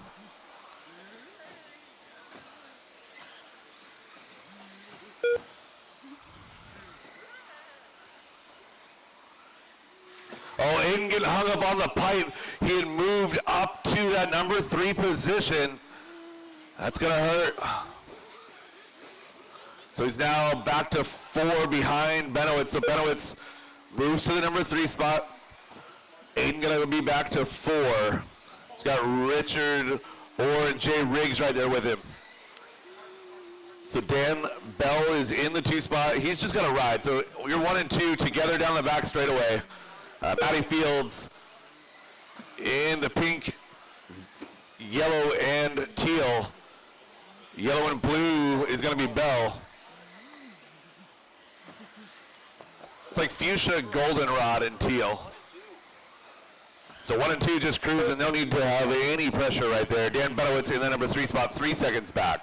Oh, Aiden getting hung up on the pipe. He had moved up to that number 3 position. That's going to hurt. So he's now back to 4 behind Benowitz. So Benowitz moves to the number 3 spot. Aiden going to be back to 4. He's got Richard Orr and Jay Riggs right there with him. So Dan Bell is in the 2 spot. He's just going to ride. So you're 1 and 2 together down the back straightaway. Matty Fields in the pink, yellow, and teal. Yellow and blue is going to be Bell. It's like fuchsia, goldenrod, and teal. So 1 and 2 just cruising. No need to have any pressure right there. Dan Benowitz in the number 3 spot, 3 seconds back.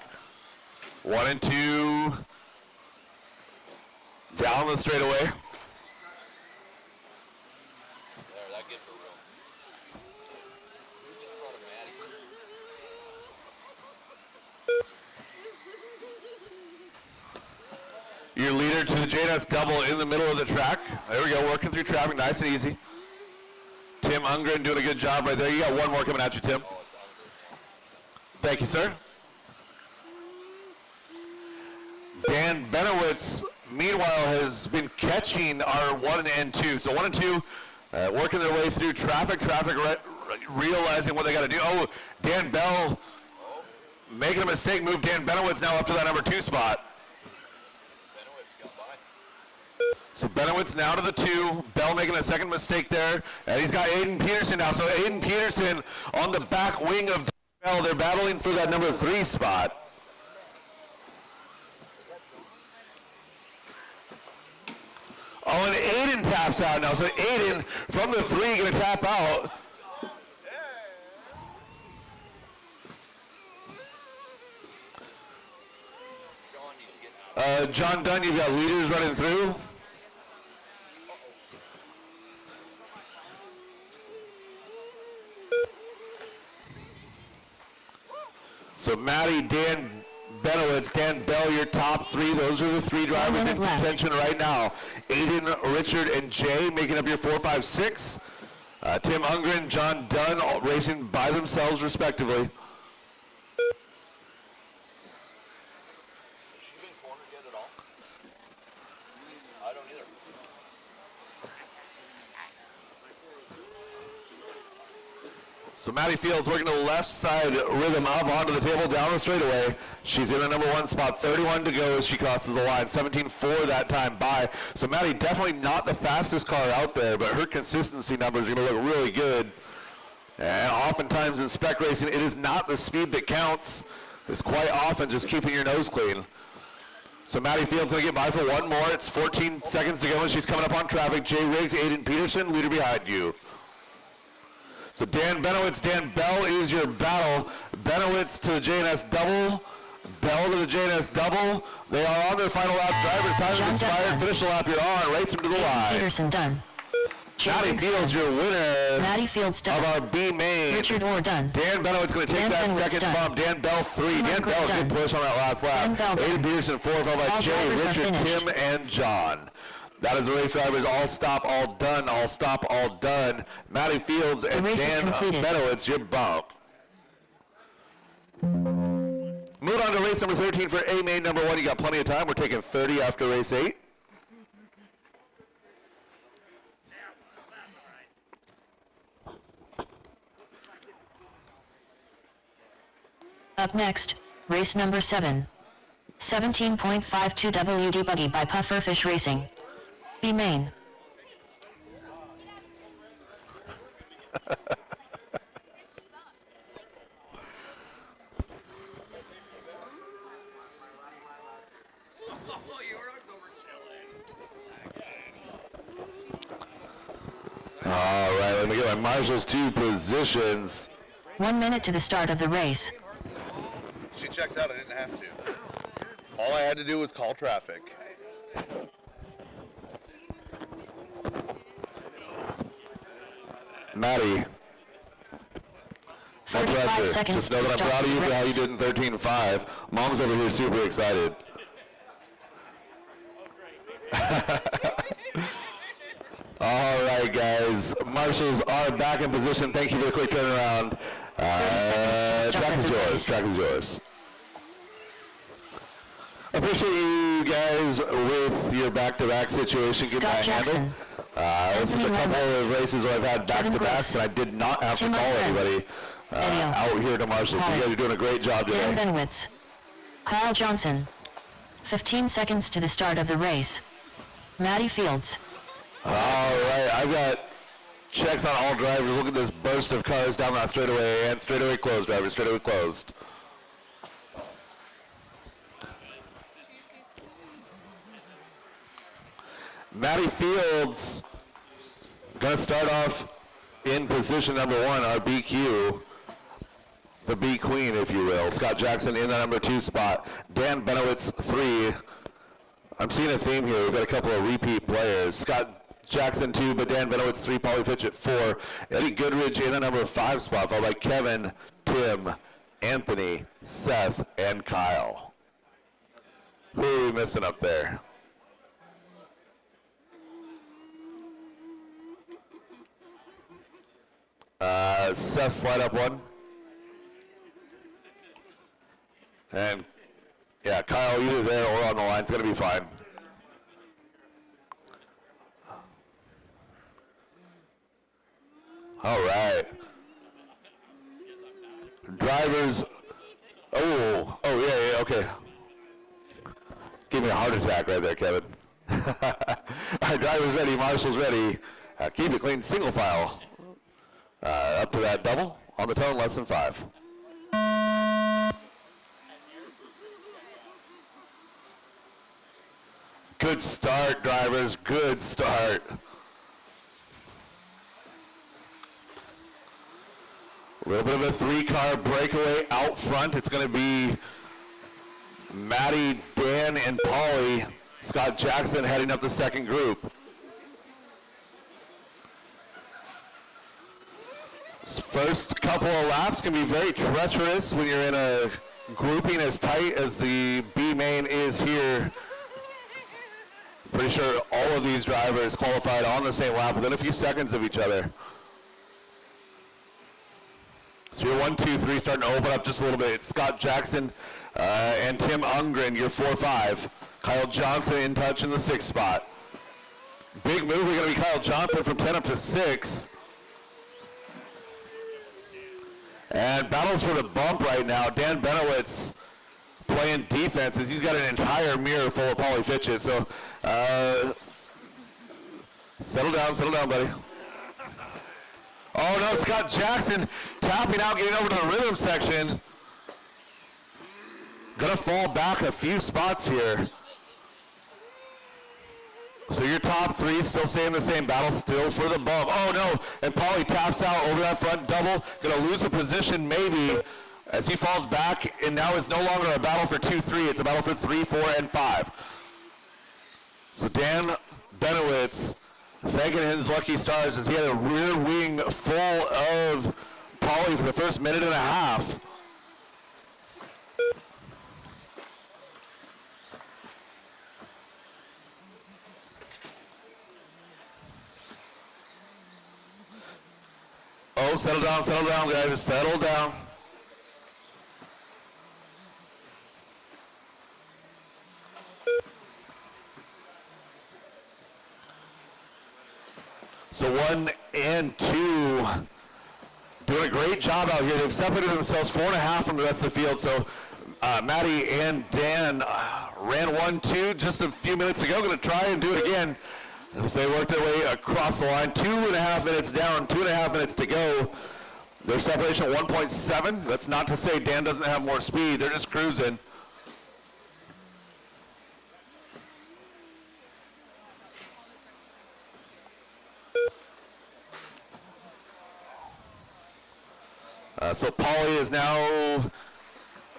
1 and 2 down the straightaway. There, that gives her room. In front of Maddie. Your leader to the JNS double in the middle of the track. There we go, working through traffic, nice and easy. Tim Ungren doing a good job right there. You got one more coming at you, Tim. Thank you, sir. Dan Benowitz, meanwhile, has been catching our 1 and 2. So 1 and 2 working their way through traffic, realizing what they got to do. Oh, Dan Bell making a mistake, moved Dan Benowitz now up to that number 2 spot. So Benowitz now to the 2. Bell making a second mistake there. And he's got Aiden Peterson now. So Aiden Peterson on the back wing of Bell. They're battling for that number 3 spot. Oh, and Aiden taps out now. So Aiden from the 3 going to tap out. John Dunn, you've got leaders running through. So Matty, Dan Benowitz, Dan Bell, your top 3. Those are the 3 drivers in contention right now. Aiden, Richard, and Jay making up your 4, 5, 6. Tim Ungren, John Dunn all racing by themselves respectively. Has she been cornered yet at all? I don't either. So Matty Fields working to the left side rhythm up onto the table down the straightaway. She's in the number 1 spot, 31 to go as she crosses the line, 17.4 that time by. So Matty definitely not the fastest car out there, but her consistency numbers are going to look really good. And oftentimes in spec racing, it is not the speed that counts. It's quite often just keeping your nose clean. So Matty Fields going to get by for 1 more. It's 14 seconds to go and she's coming up on traffic. Jay Riggs, Aiden Peterson, leader behind you. So Dan Benowitz, Dan Bell is your battle. Benowitz to the JNS double. Bell to the JNS double. They are on their final lap. Drivers, time has expired. Finish the lap you're on. Race them to the line. Peterson done. Matty Jaden Fields, your winner Matty Fields of done. our B main. Richard Orr done. Dan Bennowit's going to take Dan that Bennowit's second done. bump. Dan Bell 3. Dan Margaret Bell, done. good push on that last lap. Dan Bell Aiden done. Peterson 4, followed by All Jay, drivers are Richard, finished. Tim, and John. That is the race drivers. All stop, all done. All stop, all done. Matty Fields and race is Dan completed. Bennowit's your bump. Move on to race number 13 for A main number 1. You got plenty of time. We're taking 30 after race 8. Up next, race number 7. 17.52 WD Buggy by Pufferfish Racing. B main. All right, let me get my marshals to positions. 1 minute to the start of the race. She checked out. I didn't have to. All I had to do was call traffic. Matty. My 45 pleasure. seconds Just to know the that I'm start proud of of you the for how you race. did in 13.5. Mom's over here super excited. All right, guys. Marshals are back in position. Thank you for the quick turnaround. 30 seconds to the start Track of is the yours. race. Track is yours. Appreciate you guys with your back-to-back situation getting Scott that handled. Jackson. This is a Anthony couple Lambert. of races where I've had Kevin back-to-backs, Gross. and I did not have Tim to call Ogren. anybody Eddie O. out here to Marshall. So you Holly. guys are doing a great job Dan today. Benowitz. Kyle Johnson. 15 seconds to the start of the race. Matty Fields. All right, I've got checks on all drivers. Look at this burst of cars down that straightaway, and straightaway closed, drivers, straightaway closed. Matty Fields going to start off in position number 1, our BQ. The B Queen, if you will. Scott Jackson in the number 2 spot. Dan Benowitz 3. I'm seeing a theme here. We've got a couple of repeat players. Scott Jackson 2, but Dan Benowitz 3, Paulie Fitch at 4. Eddie Goodridge in the number 5 spot, followed by Kevin, Tim, Anthony, Seth, and Kyle. Who are we missing up there? Seth, slide up 1. And yeah, Kyle, either there or on the line, it's going to be fine. All right. Drivers. Oh, yeah, okay. Give me a heart attack right there, Kevin. All right, drivers ready, marshals ready. Keep it clean, single file. Up to that double on the tone, less than 5. Good start, drivers. Good start. A little bit of a 3-car breakaway out front. It's going to be Matty, Dan, and Paulie. Scott Jackson heading up the second group. This first couple of laps can be very treacherous when you're in a grouping as tight as the B main is here. Pretty sure all of these drivers qualified on the same lap within a few seconds of each other. So your 1, 2, 3 starting to open up just a little bit. It's Scott Jackson and Tim Ungren, your 4, 5. Kyle Johnson in touch in the 6th spot. Big move, we're going to be Kyle Johnson from 10 up to 6. And battles for the bump right now. Dan Benowitz playing defense as he's got an entire mirror full of Paulie Fitches. So settle down, buddy. Oh no, Scott Jackson tapping out, getting over to the rhythm section. Gonna fall back a few spots here. So your top 3 still stay in the same battle, still for the bump. Oh no, and Paulie taps out over that front double. Gonna lose a position maybe as he falls back, and now it's no longer a battle for 2, 3. It's a battle for 3, 4, and 5. So Dan Benowitz thanking his lucky stars as he had a rear wing full of Polly for the first minute and a half. Oh, settle down, guys, settle down. So 1 and 2 doing a great job out here. They've separated themselves 4.5 from the rest of the field. So Maddie and Dan ran 1-2 just a few minutes ago. Going to try and do it again as they work their way across the line. 2.5 minutes down, 2.5 minutes to go. Their separation at 1.7. That's not to say Dan doesn't have more speed. They're just cruising. So Polly is now,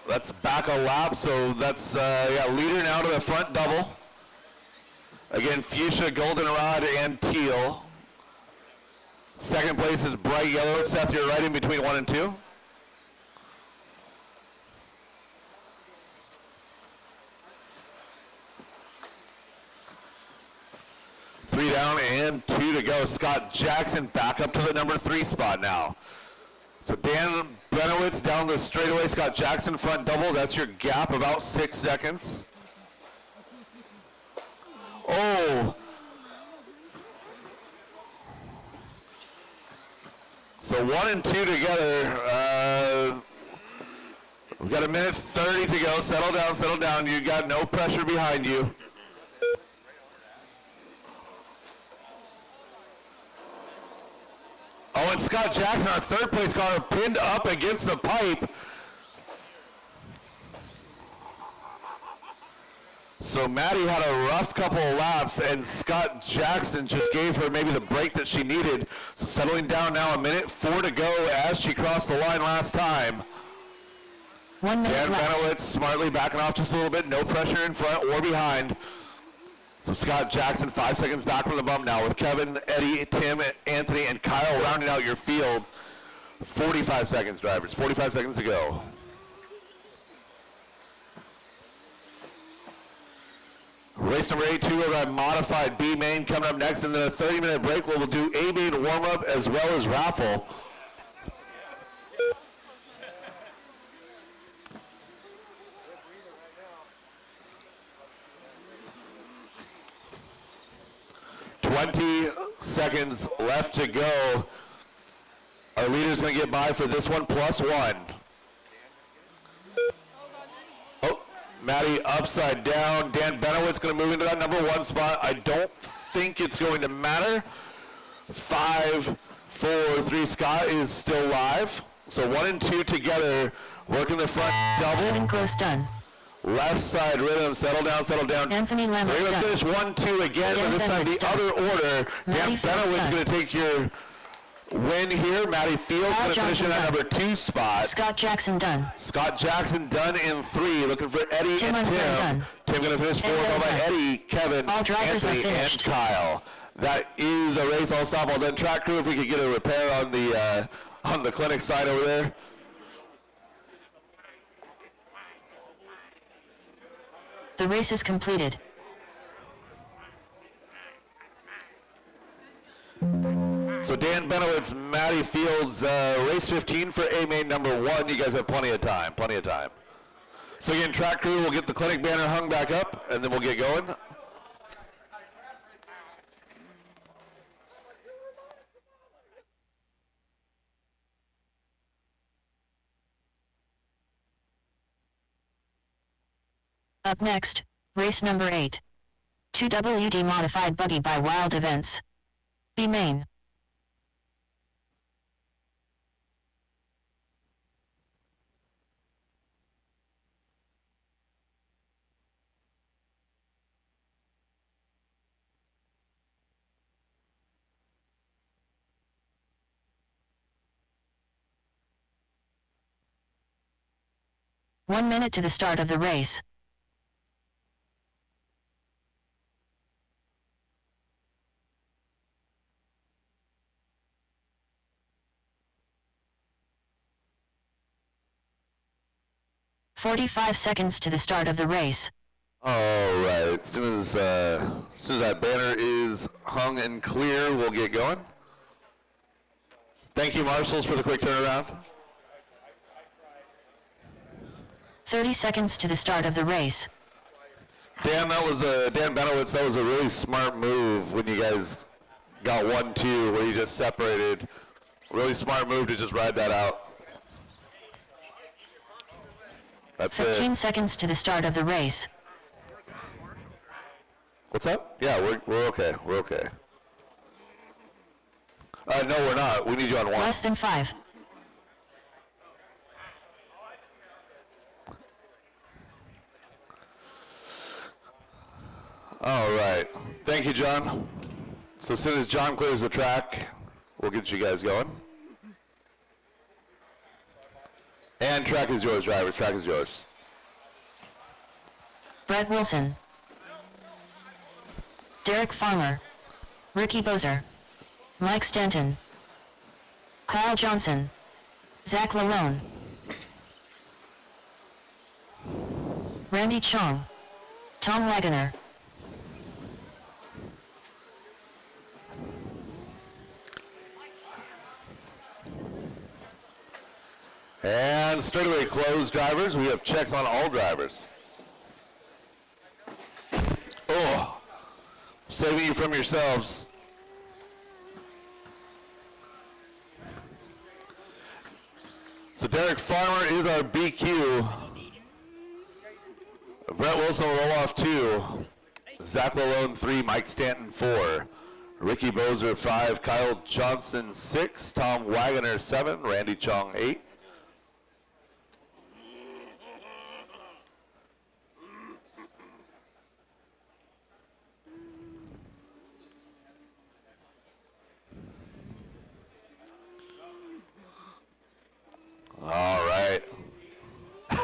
that's back a lap, so that's leader now to the front double. Again, fuchsia, goldenrod, and teal. Second place is bright yellow. Seth, you're right in between 1 and 2. Three down and 2 to go. Scott Jackson back up to the number 3 spot now. So Dan Benowitz down the straightaway, Scott Jackson front double. That's your gap, about 6 seconds. Oh. So 1 and 2 together. We've got 1:30 to go. Settle down. You got no pressure behind you. Oh, and Scott Jackson, our third place car, pinned up against the pipe. So Maddie had a rough couple of laps, and Scott Jackson just gave her maybe the break that she needed. So settling down now, 1:04 to go as she crossed the line last time. 1 minute Dan left. Benowitz smartly backing off just a little bit, no pressure in front or behind. So Scott Jackson 5 seconds back from the bump now with Kevin, Eddie, Tim, Anthony, and Kyle rounding out your field. 45 seconds, drivers, 45 seconds to go. Race number 8, 2 of a modified B main coming up next, and then a 30-minute break where we'll do A main warm-up as well as raffle. Seconds left to go. Our leader's going to get by for this one, +1. Oh, Maddie upside down. Dan Benowitz going to move into that number 1 spot. I don't think it's going to matter. 5, 4, 3. Scott is still live. So 1 and 2 together, working the front double. Kevin Gross done. Left side rhythm, settle down. Anthony Lemon So you're going to done. finish 1-2 again, but this time the other order. Dan Benowitz going to take your win here. Maddie Fields going to finish in that number 2 spot. Scott Jackson done. Scott Jackson done in 3. Looking for Eddie Tim and Underwood Tim. done. Tim going to finish 4, followed by done. Eddie, Kevin, All drivers Anthony, are finished. and Kyle. That is a race. I'll stop all done. Track crew, if we could get a repair on the clinic side over there. The race is completed. So Dan Benowitz, Maddie Fields, race 15 for A main number 1. You guys have plenty of time. So again, track crew will get the clinic banner hung back up, and then we'll get going. Up next, race number 8. 2WD modified buggy by Wild Events. B main. One minute to the start of the race. 45 seconds to the start of the race. All right, as soon as that banner is hung and clear, we'll get going. Thank you, marshals, for the quick turnaround. 30 seconds to the start of the race. Dan, Dan Benowitz, that was a really smart move when you guys got 1-2, where you just separated. Really smart move to just ride that out. That's 15 it. seconds to the start of the race. What's up? Yeah, we're okay. We're okay. No, we're not. We need you on 1. Less than 5. All right. Thank you, John. So as soon as John clears the track, we'll get you guys going. And track is yours, drivers. Track is yours. Brett Wilson. Derek Farmer. Ricky Bozer. Mike Stanton. Kyle Johnson. Zach Lalone. Randy Chong. Tom Wagoner. And straightaway closed drivers. We have checks on all drivers. Oh, saving you from yourselves. So Derek Farmer is our BQ. Brett Wilson will roll off 2. Zach Lalone 3, Mike Stanton 4. Ricky Bozer 5, Kyle Johnson 6, Tom Wagoner 7, Randy Chong 8. All right. All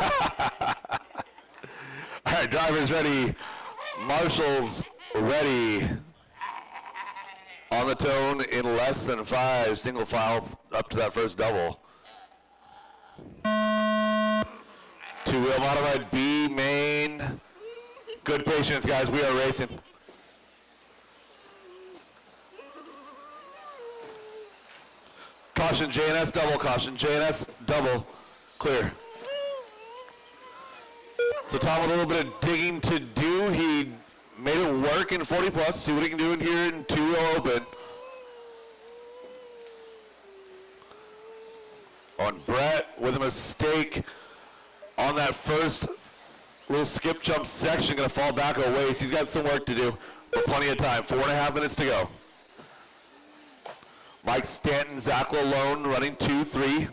right, drivers ready. Marshals ready. On the tone in less than 5. Single file up to that first double. 2-wheel modified B main. Good patience, guys. We are racing. Caution JNS double, caution JNS double, clear. So Tom with a little bit of digging to do. He made it work in 40 plus. See what he can do in here in 2-wheel open. On Brett with a mistake on that first little skip jump section, gonna fall back a ways. He's got some work to do, but plenty of time. 4.5 minutes to go. Mike Stanton, Zach Lalone running 2-3.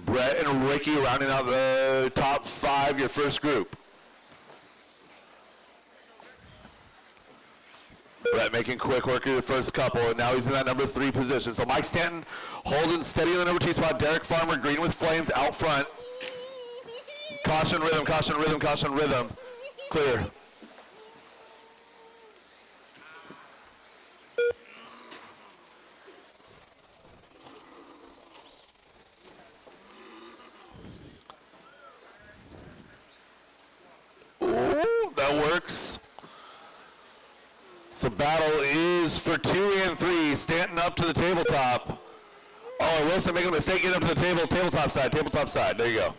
Brett and Ricky rounding out the top 5, your first group. Brett making quick work of the first couple, and now he's in that number 3 position. So Mike Stanton holding steady in the number 2 spot. Derek Farmer, green with flames out front. Caution rhythm, caution rhythm, caution rhythm. Clear. Ooh, that works. So battle is for 2 and 3. Stanton up to the tabletop. Oh, Wilson making a mistake, getting up to the table, tabletop side, tabletop side. There you go.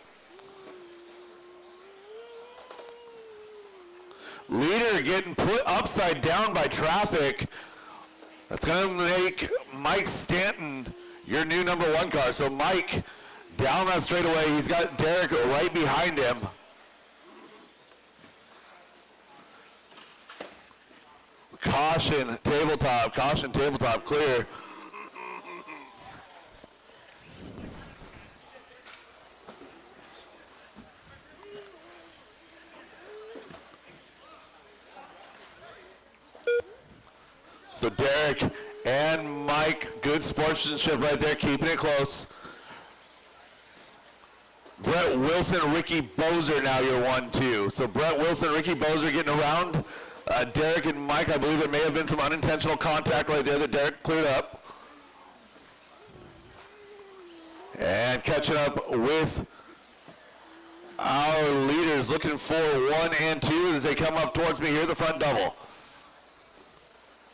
Leader getting put upside down by traffic. That's going to make Mike Stanton your new number 1 car. So Mike down that straightaway. He's got Derek right behind him. Caution, tabletop, clear. So Derek and Mike, good sportsmanship right there, keeping it close. Brett Wilson, Ricky Bozer now your 1-2. So Brett Wilson, Ricky Bozer getting around Derek and Mike. I believe there may have been some unintentional contact right there that Derek cleared up. And catching up with our leaders looking for 1 and 2 as they come up towards me here, the front double.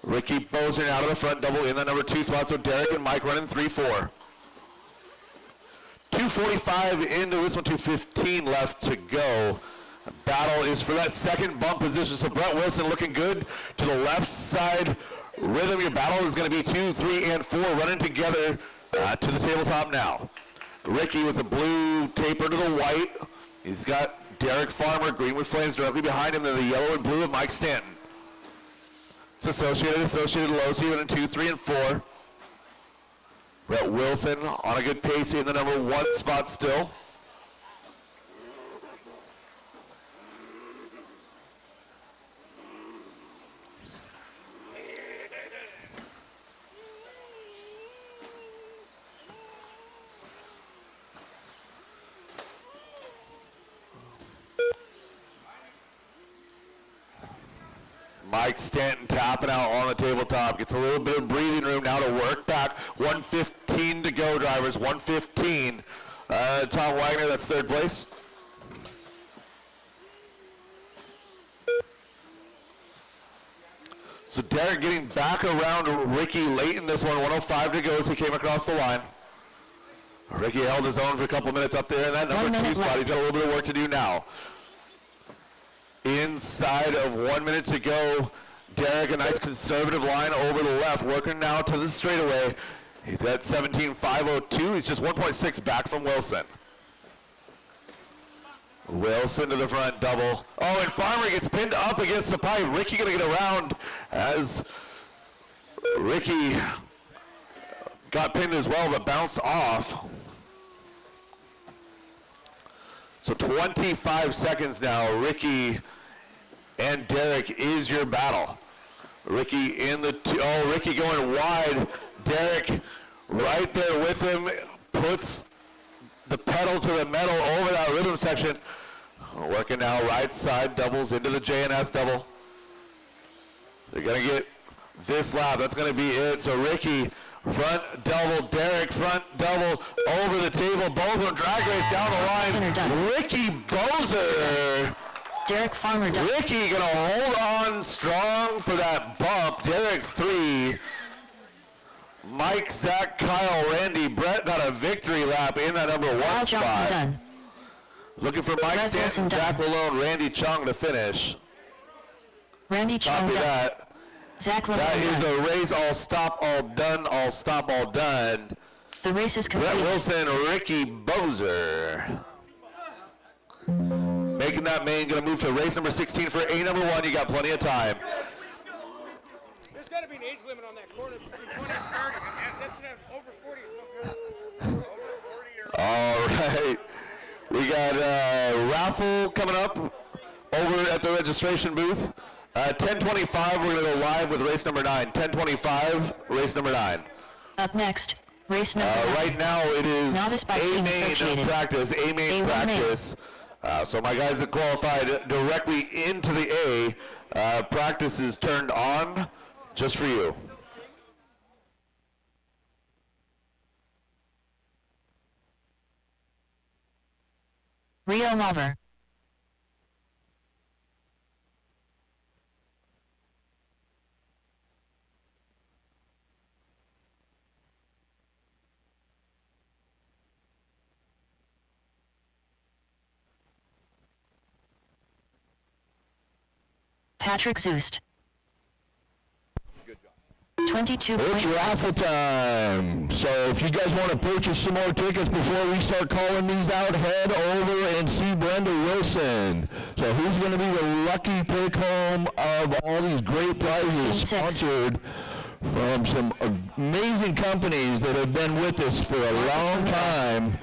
Ricky Bozer out of the front double in the number 2 spot, so Derek and Mike running 3-4. 2:45 into this one, 2:15 left to go. Battle is for that second bump position, so Brett Wilson looking good to the left side. Rhythm, your battle is going to be 2, 3, and 4 running together to the tabletop now. Ricky with the blue taper to the white. He's got Derek Farmer, Greenwood Flames directly behind him, then the yellow and blue of Mike Stanton. It's Associated lows here in 2, 3, and 4. Brett Wilson on a good pace in the number 1 spot still. Mike Stanton tapping out on the tabletop. Gets a little bit of breathing room now to work back. 1:15 to go, drivers. 1:15. Tom Wagner, that's 3rd place. So Derek getting back around Ricky late in this one. 1:05 to go as he came across the line. Ricky held his own for a couple minutes up there in that number 2 spot. He's got a little bit of work to do now. Inside of 1 minute to go, Derek, a nice conservative line over the left, working now to the straightaway. He's at 17.502. He's just 1.6 back from Wilson. Wilson to the front double. Oh, and Farmer gets pinned up against the pipe. Ricky gonna get around as Ricky got pinned as well, but bounced off. So 25 seconds now. Ricky and Derek is your battle. Ricky in the Ricky going wide. Derek right there with him, puts the pedal to the metal over that rhythm section. Working now right side doubles into the JNS double. They're gonna get this lap. That's gonna be it. So Ricky front double, Derek front double over the table. Both of them drag race down the line. Ricky Bozer. Derek Farmer done. Ricky gonna hold on strong for that bump. Derek 3. Mike, Zach, Kyle, Randy, Brett got a victory lap in that number 1 spot. Done. Looking for Mike Stanton, Zach Malone, Randy Chung to finish. Randy Chung Copy done. that. Zach Lamone That is done. a race all stop, all done, all stop, all done. The race is complete. Brett Wilson, Ricky Bozer. Making that main, gonna move to race number 16 for A number 1. You got plenty of time. There's got to be an age limit on that corner between 20 and 30. That's over 40 is no good. All right. We got raffle coming up over at the registration booth. 10:25, we're going to go live with race number 9. 10:25, race number 9. Up next, race number 9. Right now it is Novice by Team A-main Associated. practice, A-main A1 practice. So my guys that qualified directly into the A, practice is turned on just for you. Rio Lover. Patrick Zoost. 22 It's raffle time. So if you guys want to purchase some more tickets before we start calling these out, head over and see Brenda Wilson. So who's going to be the lucky pick home of all these great prizes 66. sponsored from some amazing companies that have been with us for a long time,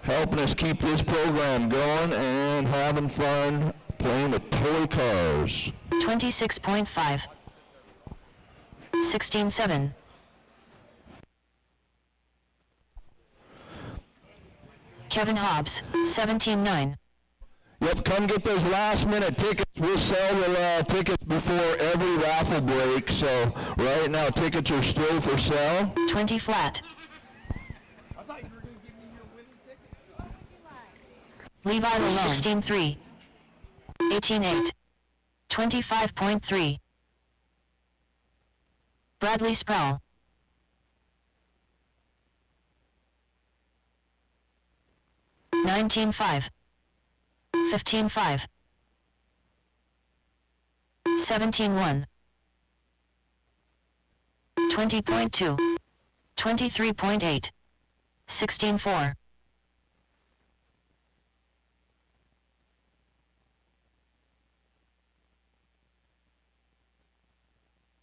helping us keep this program going and having fun playing with toy cars. 26.5. 16.7. Kevin Hobbs, 17.9. Yep, come get those last minute tickets. We'll sell the tickets before every raffle break. So right now tickets are still for sale. 20 flat. Levi Lalone. 16-3. 18-8. 25.3. Bradley Sproul. 19-5. 15-5. 17-1. 20.2. 23.8. 16-4.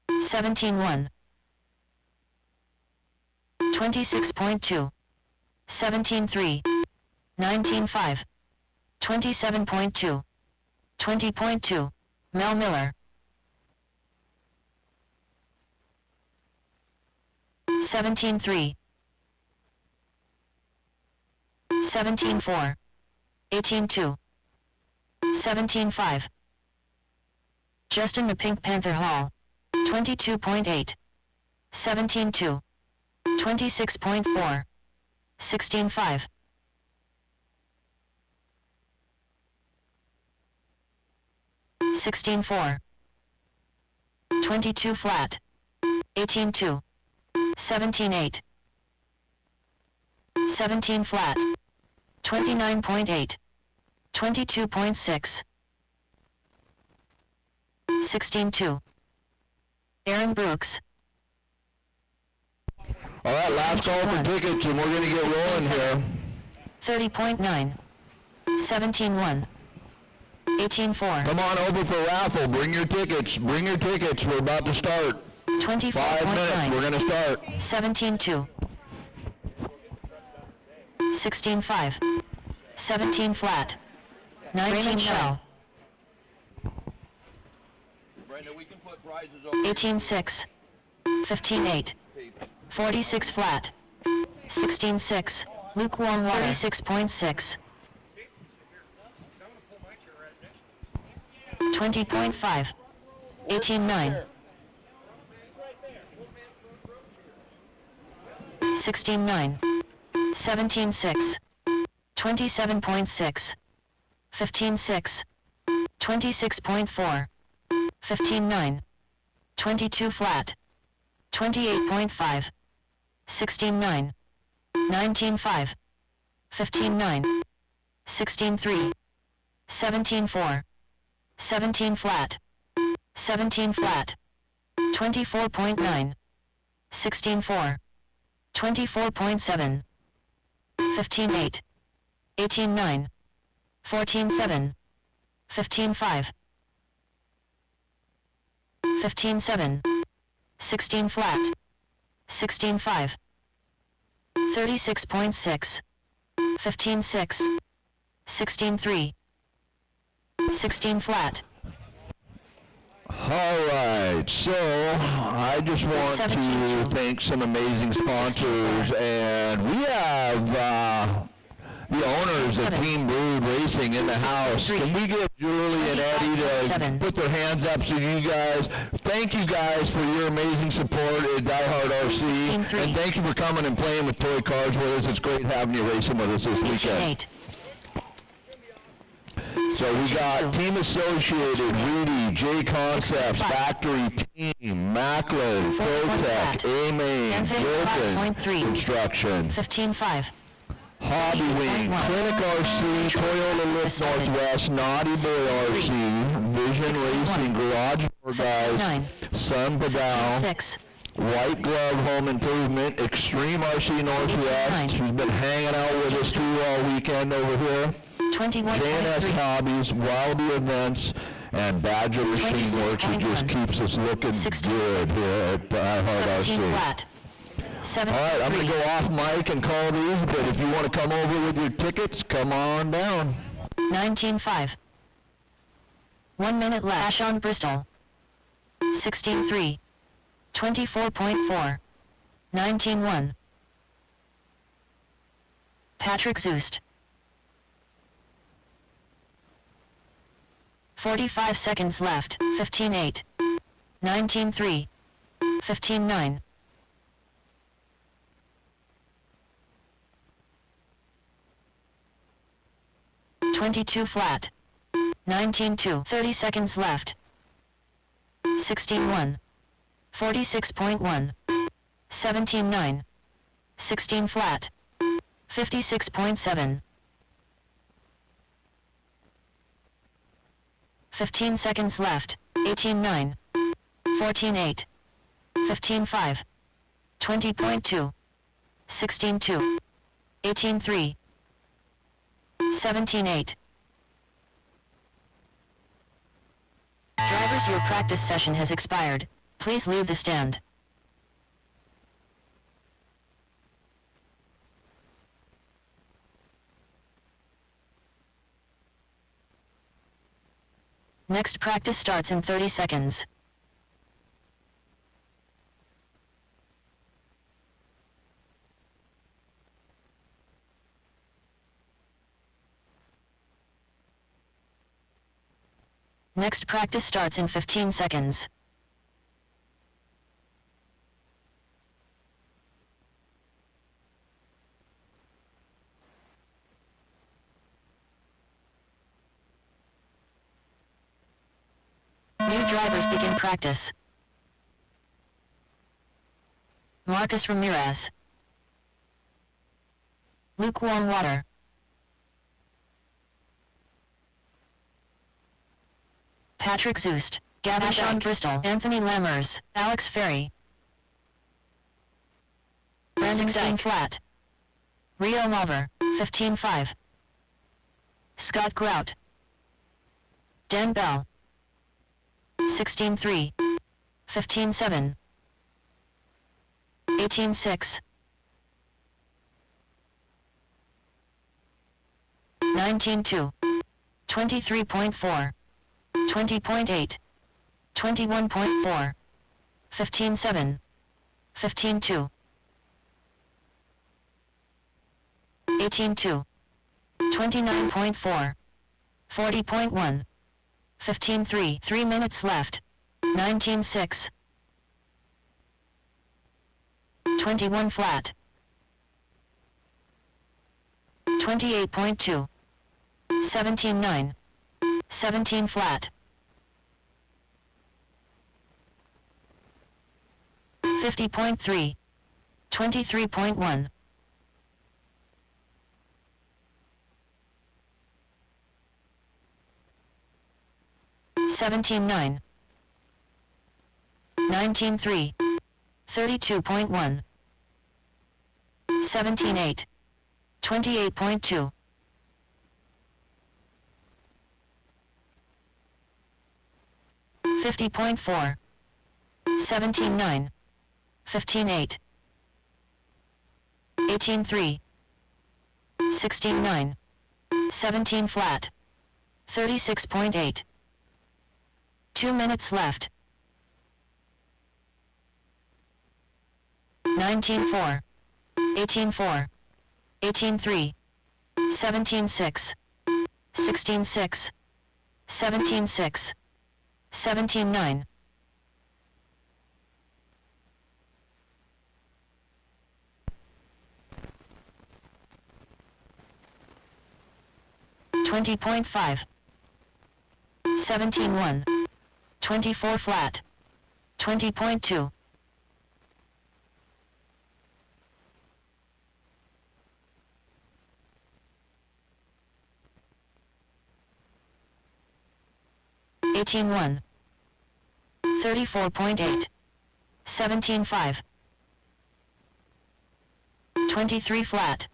17-1. 26.2. 17-3. 19-5. 27.2. 20.2. Mel Miller. 17-3. 17-4. 18-2. 17-5. Justin the Pink Panther Hall. 22.8. 17-2. 26.4. 16-5. 16-4. 22 flat. 18-2. 17-8. 17 flat. 29.8. 22.6. 16-2. Aaron Brooks. All right, last call for tickets, and we're going to get rolling here. 30.9. 17-1. 18-4. Come on over for raffle. Bring your tickets. Bring your tickets. We're about to start. 24.9. 5 minutes. We're going to start. 17-2. 16-5. 17 flat. 19 shell. Brenda, we can put prizes over 18-6. 15-8. 46 flat. 16-6. Lukewarm water. 36.6. 20.5. 18-9. 16-9. 17-6. 27.6. 15-6. 26.4. 15-9. 22 flat. 28.5. 16-9. 19-5. 15-9. 16-3. 17-4. 17 flat. 17 flat. 24.9. 16-4. 24.7. 15-8. 18-9. 14-7. 15-5. 15-7. 16 flat. 16-5. 36.6. 15-6. 16-3. 16 flat. All right, so I just want to 17-2. thank some amazing sponsors, and we have the owners of Team Brood Racing in the house. Can we get Julie and Eddie to put their hands up so you guys, thank you guys for your amazing support at Die Hard RC, 16-3. and thank you for coming and playing with toy cars with us. It's great having you racing with us this weekend. 18-8. So we got Team Associated, Rudy, J Concepts, Factory Team, Mackler, Protec, A-Main, Wilton, Construction, 15-5. Hobby Wing, Clinic RC, Toyota Lift Northwest, Naughty Boy RC, Vision Racing, Garage Door Guys, Sun Padal, 6. White Glove Home Improvement, Extreme RC Northwest, who's been hanging out with us too all weekend over here. 21.3. JNS Hobbies, Wildy Events, and Badger Machine Works, who just keeps us looking good here at Hard 17 RC. flat. 7. All right, I'm going to go off mic and call these, but if you want to come over with your tickets, come on down. 19-5. 1 minute left. Ashon Bristol. 16-3. 24.4. 19-1. Patrick Zoost. 45 seconds left. 15-8. 19-3. 15-9. 20 22 flat. 19-2. 30 seconds left. 16-1. 46.1. 17-9. 16 flat. 56.7. 15 seconds left. 18-9. 14-8. 15-5. 20.2. 16-2. 18-3. 17-8. Drivers, your practice session has expired. Please leave the stand. Next practice starts in 30 seconds. Next practice starts in 15 seconds. New drivers begin practice. Marcus Ramirez. Lukewarm water. Patrick Zoost, Gavin Bristol, Anthony Lammers, Alex Ferry, Brandon 16 flat, Rio Malver, 15-5, Scott Grout, Dan Bell, 16-3, 15-7, 18-6, 19-2, 23.4, 20.8, 21.4, 15-7, 15-2, 18-2, 29.4, 40.1, 15-3, 3 minutes left, 19-6, 21 flat, 28.2, 17-9, 17 flat, 50.3, 23.1, 17-9, 19-3, 32.1, 17-8, 28.2, 50.4, 17-9, 15-8, 18-3, 16-9, 17 flat, 36.8, 2 minutes left, 19-4, 18-4, 18-3, 17-6, 16-6, 17-6, 17-9, 20.5, 17-1, 24 flat, 20.2, 18-1, 34.8, 17-5, 23 flat,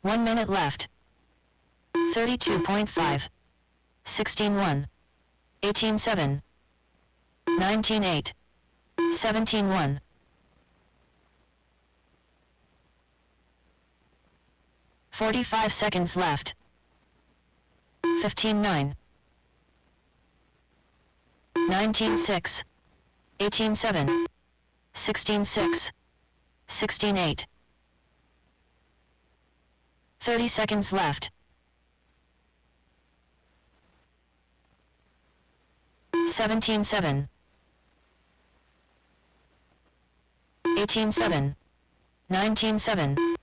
1 minute left, 32.5, 16-1, 18-7, 19-8, 17-1, 45 seconds left, 15-9, 19-6, 18-7, 16-6, 16-8, 30 seconds left, 17-7, 18-7, 19-7.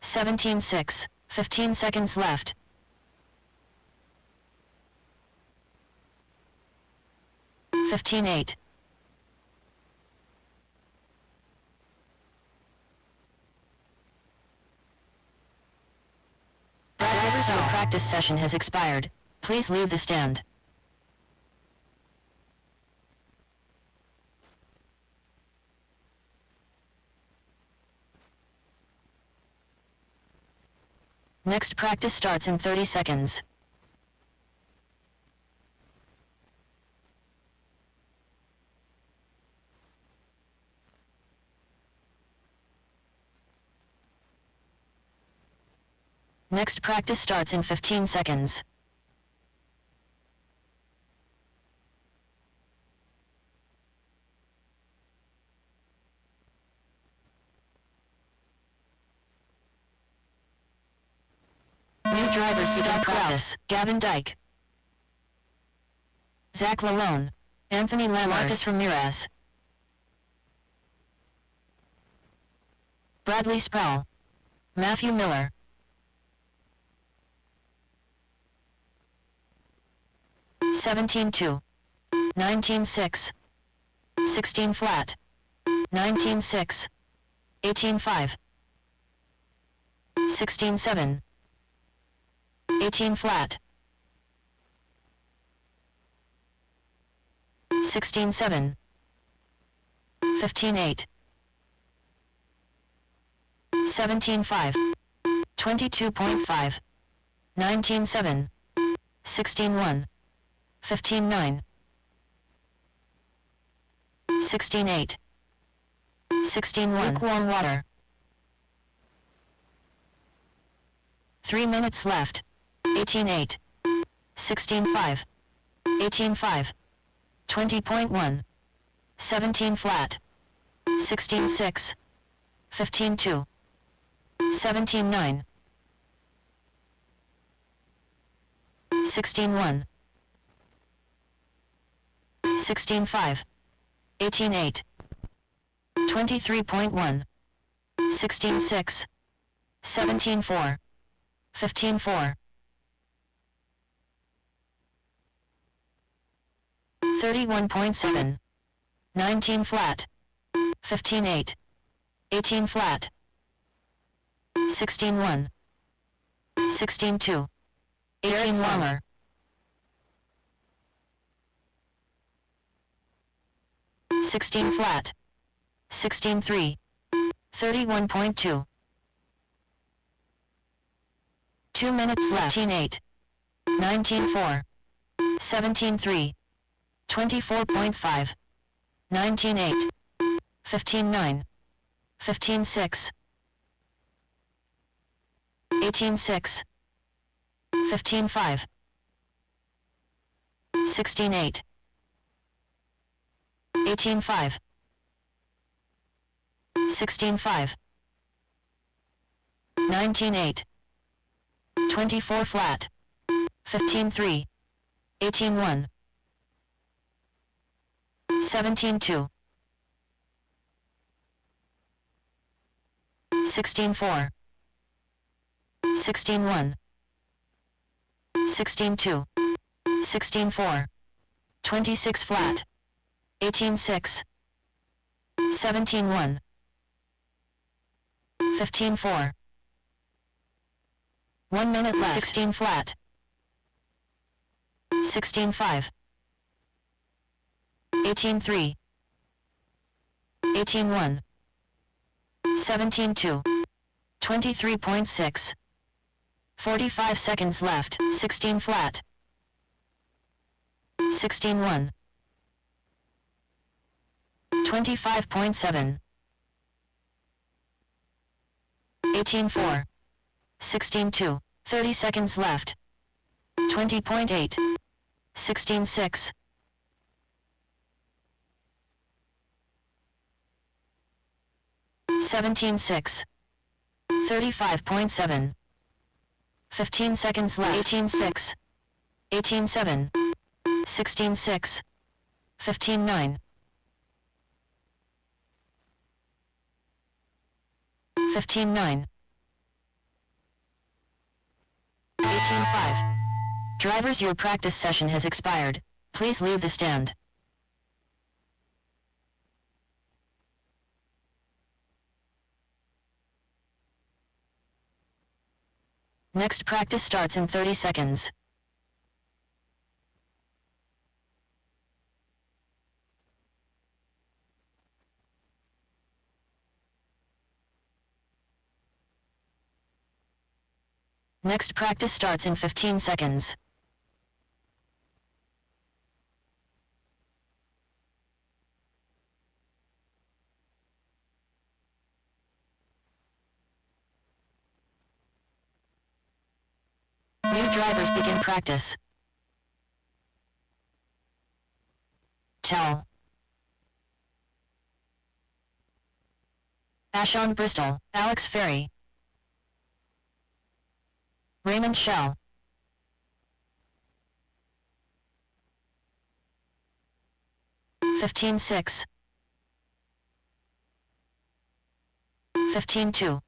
17-6. 15 seconds left. 15-8. Drivers, your practice session has expired. Please leave the stand. Next practice starts in 30 seconds. Next practice starts in 15 seconds. New drivers start practice. Gavin Dyke, Zach Lalone, Anthony Lammers, Marcus Ramirez, Bradley Sproul, Matthew Miller, – 17-2, 19-6, 16 flat, 19-6, 18-5, 16-7, 18 flat, 16-7, 15-8, 17-5, 22.5, 19-7, 16-1, 15-9, 16-8, 16-1. Lukewarm water. 3 minutes left. 18-8, 16-5, 18-5, 20.1, 17 flat, 16-6, 15-2, 17-9, 16-1, 16-5, 18-8, 23.1, 16-6, 17-4, 15-4, 31.7, 19 flat, 15-8, 18 flat, 16-1, 16-2, 18 warmer, 16 flat, 16-3, 31.2, 2 minutes left. 18-8, 19-4, 17-3, 24.5, 19-8, 15-9, 15-6, 18-6, 15-5, 16-8, 18-5, 16-5, 19-8, 24 flat, 15-3, 18-1, 17-2, 16-4, 16-1, 16-2, 16-4, 26 flat, 18-6, 17-1, 15-4, 1 minute left. 16 flat, 16-5, 18-3, 18-1, 17-2, 23.6, 45 seconds left. 16 flat, 16-1, 25.7, 18-4, 16-2, 30 seconds left. 20.8, 16-6, 17-6, 35.7, 15 seconds left. 18-6, 18-7, 16-6, 15-9, 15-9. 18-5. Drivers, your practice session has expired. Please leave the stand. Next practice starts in 30 seconds. Next practice starts in 15 seconds. New drivers begin practice. Tell. Ashon Bristol, Alex Ferry. Raymond Shell. (15-6). 15-2.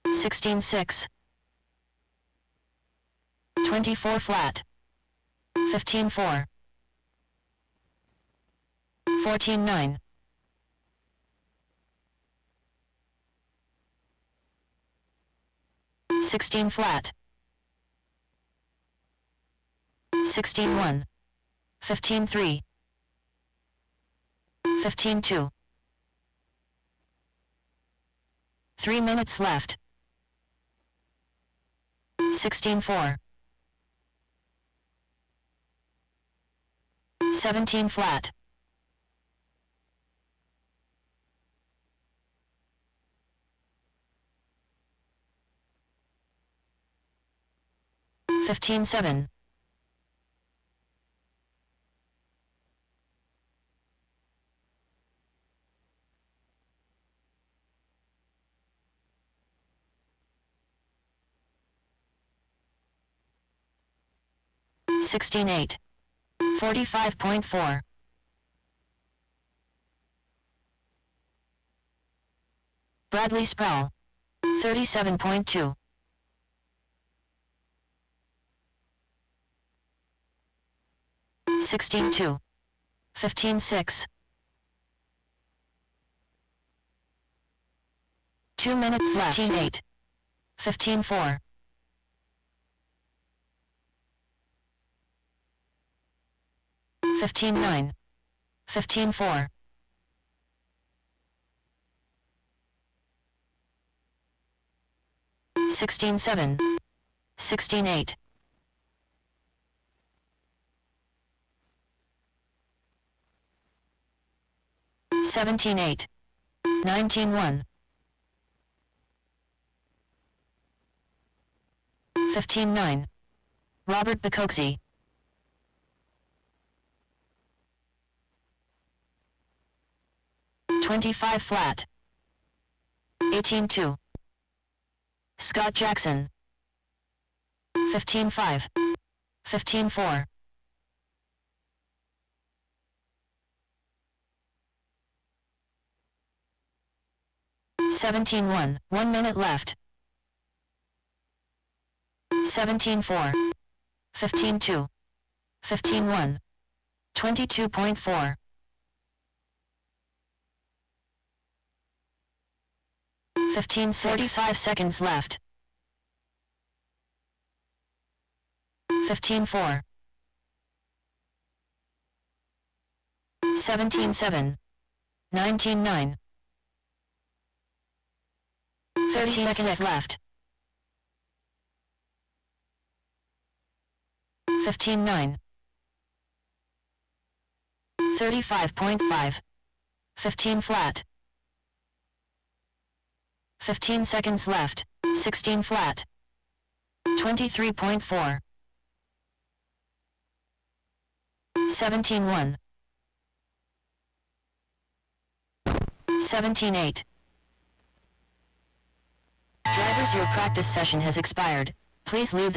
16-6. 24 flat. 15-4. 14-9. 16 flat. 16-1. 15-3. 15-2. 3 minutes left. 16-4. 17 flat. 15-7. 16-8. 45.4. Bradley Sproul. 37.2. 16-2. 15-6. 2 minutes left. 15-8. 15-4. 15-9. 15-4. 16-7. 16-8. 17-8. 19-1. 15-9. Robert Bacoczi. 25 flat. 18-2. Scott Jackson. 15-5. 15-4. 17-1. 1 minute left. 17-4. 15-2. 15-1. 22.4. 15-45 seconds left. 15-4. 17-7. 19-9. 30 seconds left. 15-9. 35.5. 15 flat. 15 seconds left. 16 flat. 23.4. 17-1. 17-8. Drivers, your practice session has expired. Please leave the